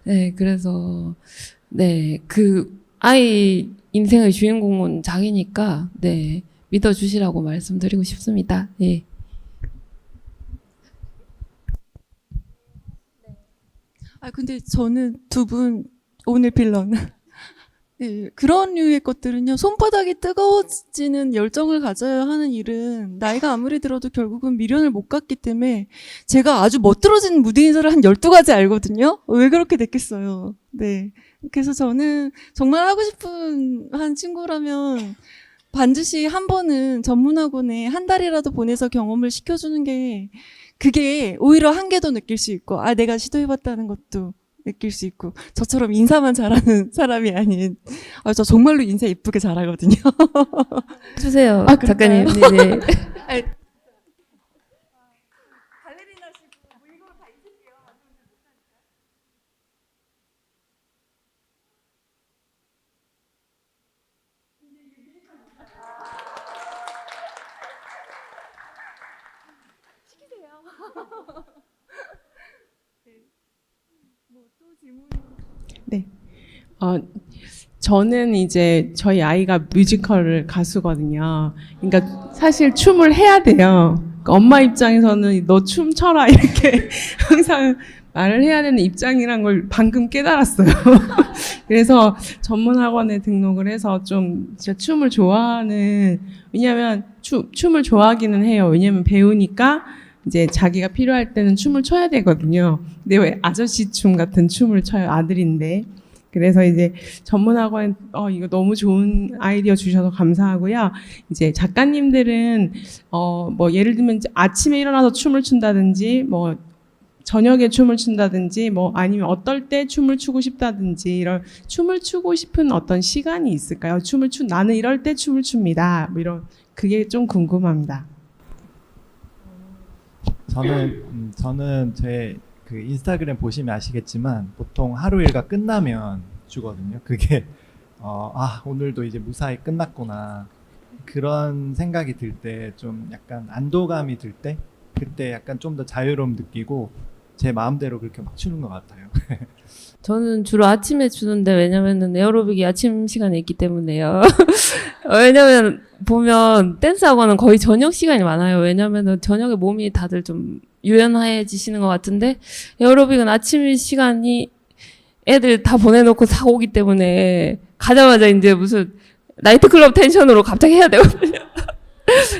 네, 그래서 그 아이 인생의 주인공은 자기니까 믿어주시라고 말씀드리고 싶습니다. 예. 근데 저는 두 분 오늘 빌런 네, 그런 류의 것들은요, 손바닥이 뜨거워지는 열정을 가져야 하는 일은 나이가 아무리 들어도 결국은 미련을 못 갖기 때문에 제가 아주 멋들어진 무대 인사를 한 12가지 알거든요? 왜 그렇게 됐겠어요? 네. 그래서 저는 정말 하고 싶은 한 친구라면 반드시 한 번은 전문학원에 한 달이라도 보내서 경험을 시켜주는 게 그게 오히려 한계도 느낄 수 있고, 내가 시도해봤다는 것도 느낄 수 있고 저처럼 인사만 잘하는 사람이 아닌 저 정말로 인사 이쁘게 잘하거든요. 해주세요, 아, 그럴까요? 작가님. 네네. 네. 저는 이제 저희 아이가 뮤지컬 가수거든요. 그러니까 사실 춤을 해야 돼요. 그러니까 엄마 입장에서는 너 춤 춰라 이렇게 항상 말을 해야 되는 입장이란 걸 방금 깨달았어요. 그래서 전문 학원에 등록을 해서 좀 진짜 춤을 좋아하는, 왜냐면 춤을 좋아하기는 해요. 왜냐면 배우니까 이제 자기가 필요할 때는 춤을 춰야 되거든요. 근데 왜 아저씨 춤 같은 춤을 춰요, 아들인데. 그래서 이제 전문학원, 이거 너무 좋은 아이디어 주셔서 감사하고요. 이제 작가님들은, 뭐 예를 들면 이제 아침에 일어나서 춤을 춘다든지, 뭐 저녁에 춤을 춘다든지, 뭐 아니면 어떨 때 춤을 추고 싶다든지, 이런 춤을 추고 싶은 어떤 시간이 있을까요? 나는 이럴 때 춤을 춥니다. 뭐 이런, 그게 좀 궁금합니다. 저는 제 그 인스타그램 보시면 아시겠지만 보통 하루 일과 끝나면 주거든요. 그게 오늘도 이제 무사히 끝났구나 그런 생각이 들 때, 좀 약간 안도감이 들 때, 그때 약간 좀 더 자유로움 느끼고 제 마음대로 그렇게 막 추는 것 같아요. 저는 주로 아침에 추는데, 왜냐면은 에어로빅이 아침 시간에 있기 때문에요. 왜냐면 보면 댄스 학원은 거의 저녁 시간이 많아요. 왜냐면은 저녁에 몸이 다들 좀 유연해지시는 것 같은데, 에어로빅은 아침 시간이 애들 다 보내놓고 오기 때문에 가자마자 이제 무슨 나이트클럽 텐션으로 갑자기 해야 되거든요.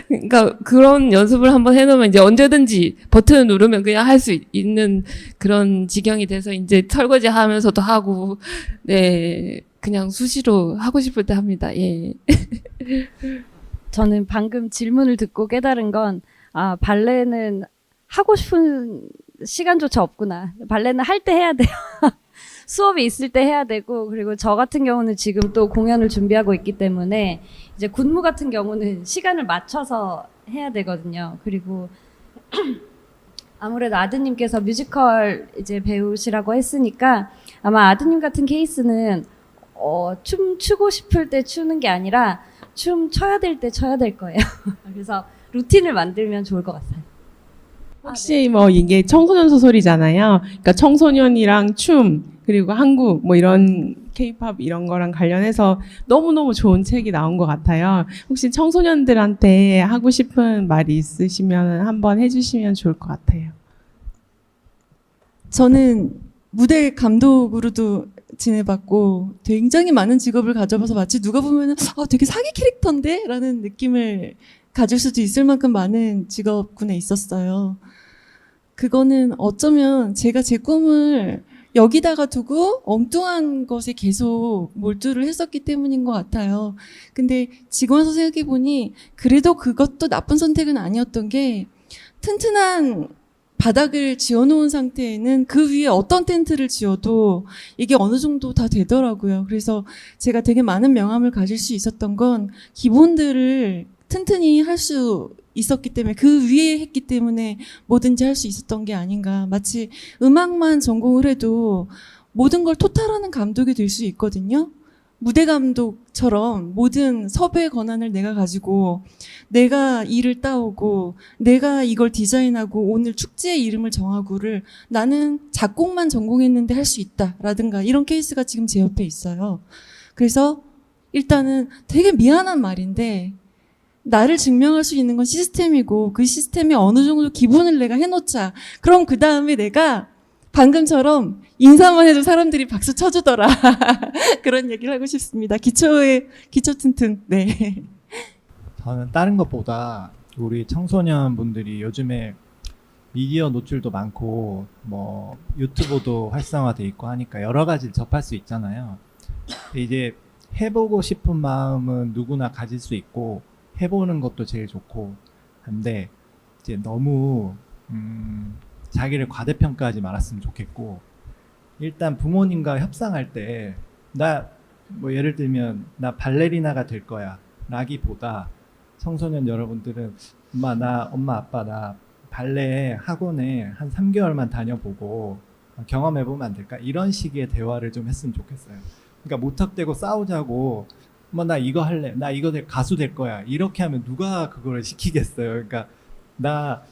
그러니까 그런 연습을 한번 해놓으면 이제 언제든지 버튼 누르면 그냥 할 수 있는 그런 지경이 돼서 이제 설거지 하면서도 하고, 네, 그냥 수시로 하고 싶을 때 합니다. 예. 저는 방금 질문을 듣고 깨달은 건, 발레는 하고 싶은 시간조차 없구나. 발레는 할 때 해야 돼요. 수업이 있을 때 해야 되고, 그리고 저 같은 경우는 지금 또 공연을 준비하고 있기 때문에 이제 군무 같은 경우는 시간을 맞춰서 해야 되거든요. 그리고 아무래도 아드님께서 뮤지컬 이제 배우시라고 했으니까 아마 아드님 같은 케이스는 춤 추고 싶을 때 추는 게 아니라 춤 춰야 될 때 춰야 될 거예요. 그래서 루틴을 만들면 좋을 것 같아요. 혹시 뭐 이게 청소년 소설이잖아요. 그러니까 청소년이랑 춤, 그리고 한국 뭐 이런 케이팝 이런 거랑 관련해서 너무너무 좋은 책이 나온 것 같아요. 혹시 청소년들한테 하고 싶은 말이 있으시면 한번 해주시면 좋을 것 같아요. 저는 무대 감독으로도 지내봤고 굉장히 많은 직업을 가져봐서 마치 누가 보면은 되게 사기 캐릭터인데? 라는 느낌을 가질 수도 있을 만큼 많은 직업군에 있었어요. 그거는 어쩌면 제가 제 꿈을 여기다가 두고 엉뚱한 것에 계속 몰두를 했었기 때문인 것 같아요. 근데 지금 와서 생각해보니 그래도 그것도 나쁜 선택은 아니었던 게, 튼튼한 바닥을 지어놓은 상태에는 그 위에 어떤 텐트를 지어도 이게 어느 정도 다 되더라고요. 그래서 제가 되게 많은 명함을 가질 수 있었던 건 기본들을 튼튼히 할 수 있었기 때문에, 그 위에 했기 때문에 뭐든지 할 수 있었던 게 아닌가. 마치 음악만 전공을 해도 모든 걸 토탈하는 감독이 될 수 있거든요. 무대 감독처럼 모든 섭외 권한을 내가 가지고 내가 일을 따오고 내가 이걸 디자인하고 오늘 축제의 이름을 정하고를 나는 작곡만 전공했는데 할 수 있다라든가, 이런 케이스가 지금 제 옆에 있어요. 그래서 일단은 되게 미안한 말인데, 나를 증명할 수 있는 건 시스템이고 그 시스템에 어느 정도 기본을 내가 해놓자. 그럼 그 다음에 내가 방금처럼 인사만 해도 사람들이 박수 쳐주더라. 그런 얘기를 하고 싶습니다. 기초 튼튼. 네. 저는 다른 것보다 우리 청소년 분들이 요즘에 미디어 노출도 많고 뭐 유튜브도 활성화돼 있고 하니까 여러 가지 접할 수 있잖아요. 이제 해보고 싶은 마음은 누구나 가질 수 있고 해보는 것도 제일 좋고 한데, 이제 너무 자기를 과대평가하지 말았으면 좋겠고, 일단 부모님과 협상할 때 나 뭐 예를 들면 나 발레리나가 될 거야 라기보다 청소년 여러분들은 엄마 아빠 나 발레 학원에 한 3개월만 다녀보고 경험해보면 안 될까? 이런 식의 대화를 좀 했으면 좋겠어요. 그러니까 무턱대고 싸우자고 나 이거 할래 나 이거 가수 될 거야 이렇게 하면 누가 그걸 시키겠어요. 그러니까 나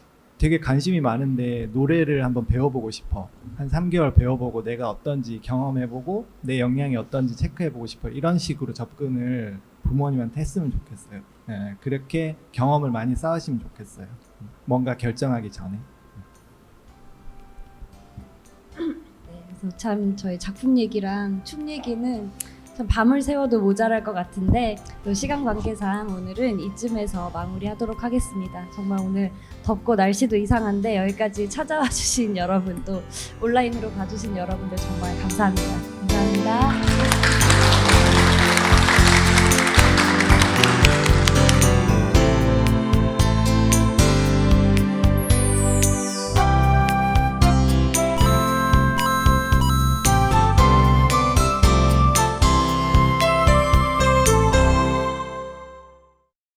되게 관심이 많은데 노래를 한번 배워보고 싶어. 한 3개월 배워보고 내가 어떤지 경험해보고 내 역량이 어떤지 체크해보고 싶어. 이런 식으로 접근을 부모님한테 했으면 좋겠어요. 네, 그렇게 경험을 많이 쌓으시면 좋겠어요. 뭔가 결정하기 전에. 네, 그래서 참 저희 작품 얘기랑 춤 얘기는 참 밤을 새워도 모자랄 것 같은데 또 시간 관계상 오늘은 이쯤에서 마무리하도록 하겠습니다. 정말 오늘 덥고 날씨도 이상한데 여기까지 찾아와 주신 여러분 또 온라인으로 봐주신 여러분들 정말 감사합니다. 감사합니다.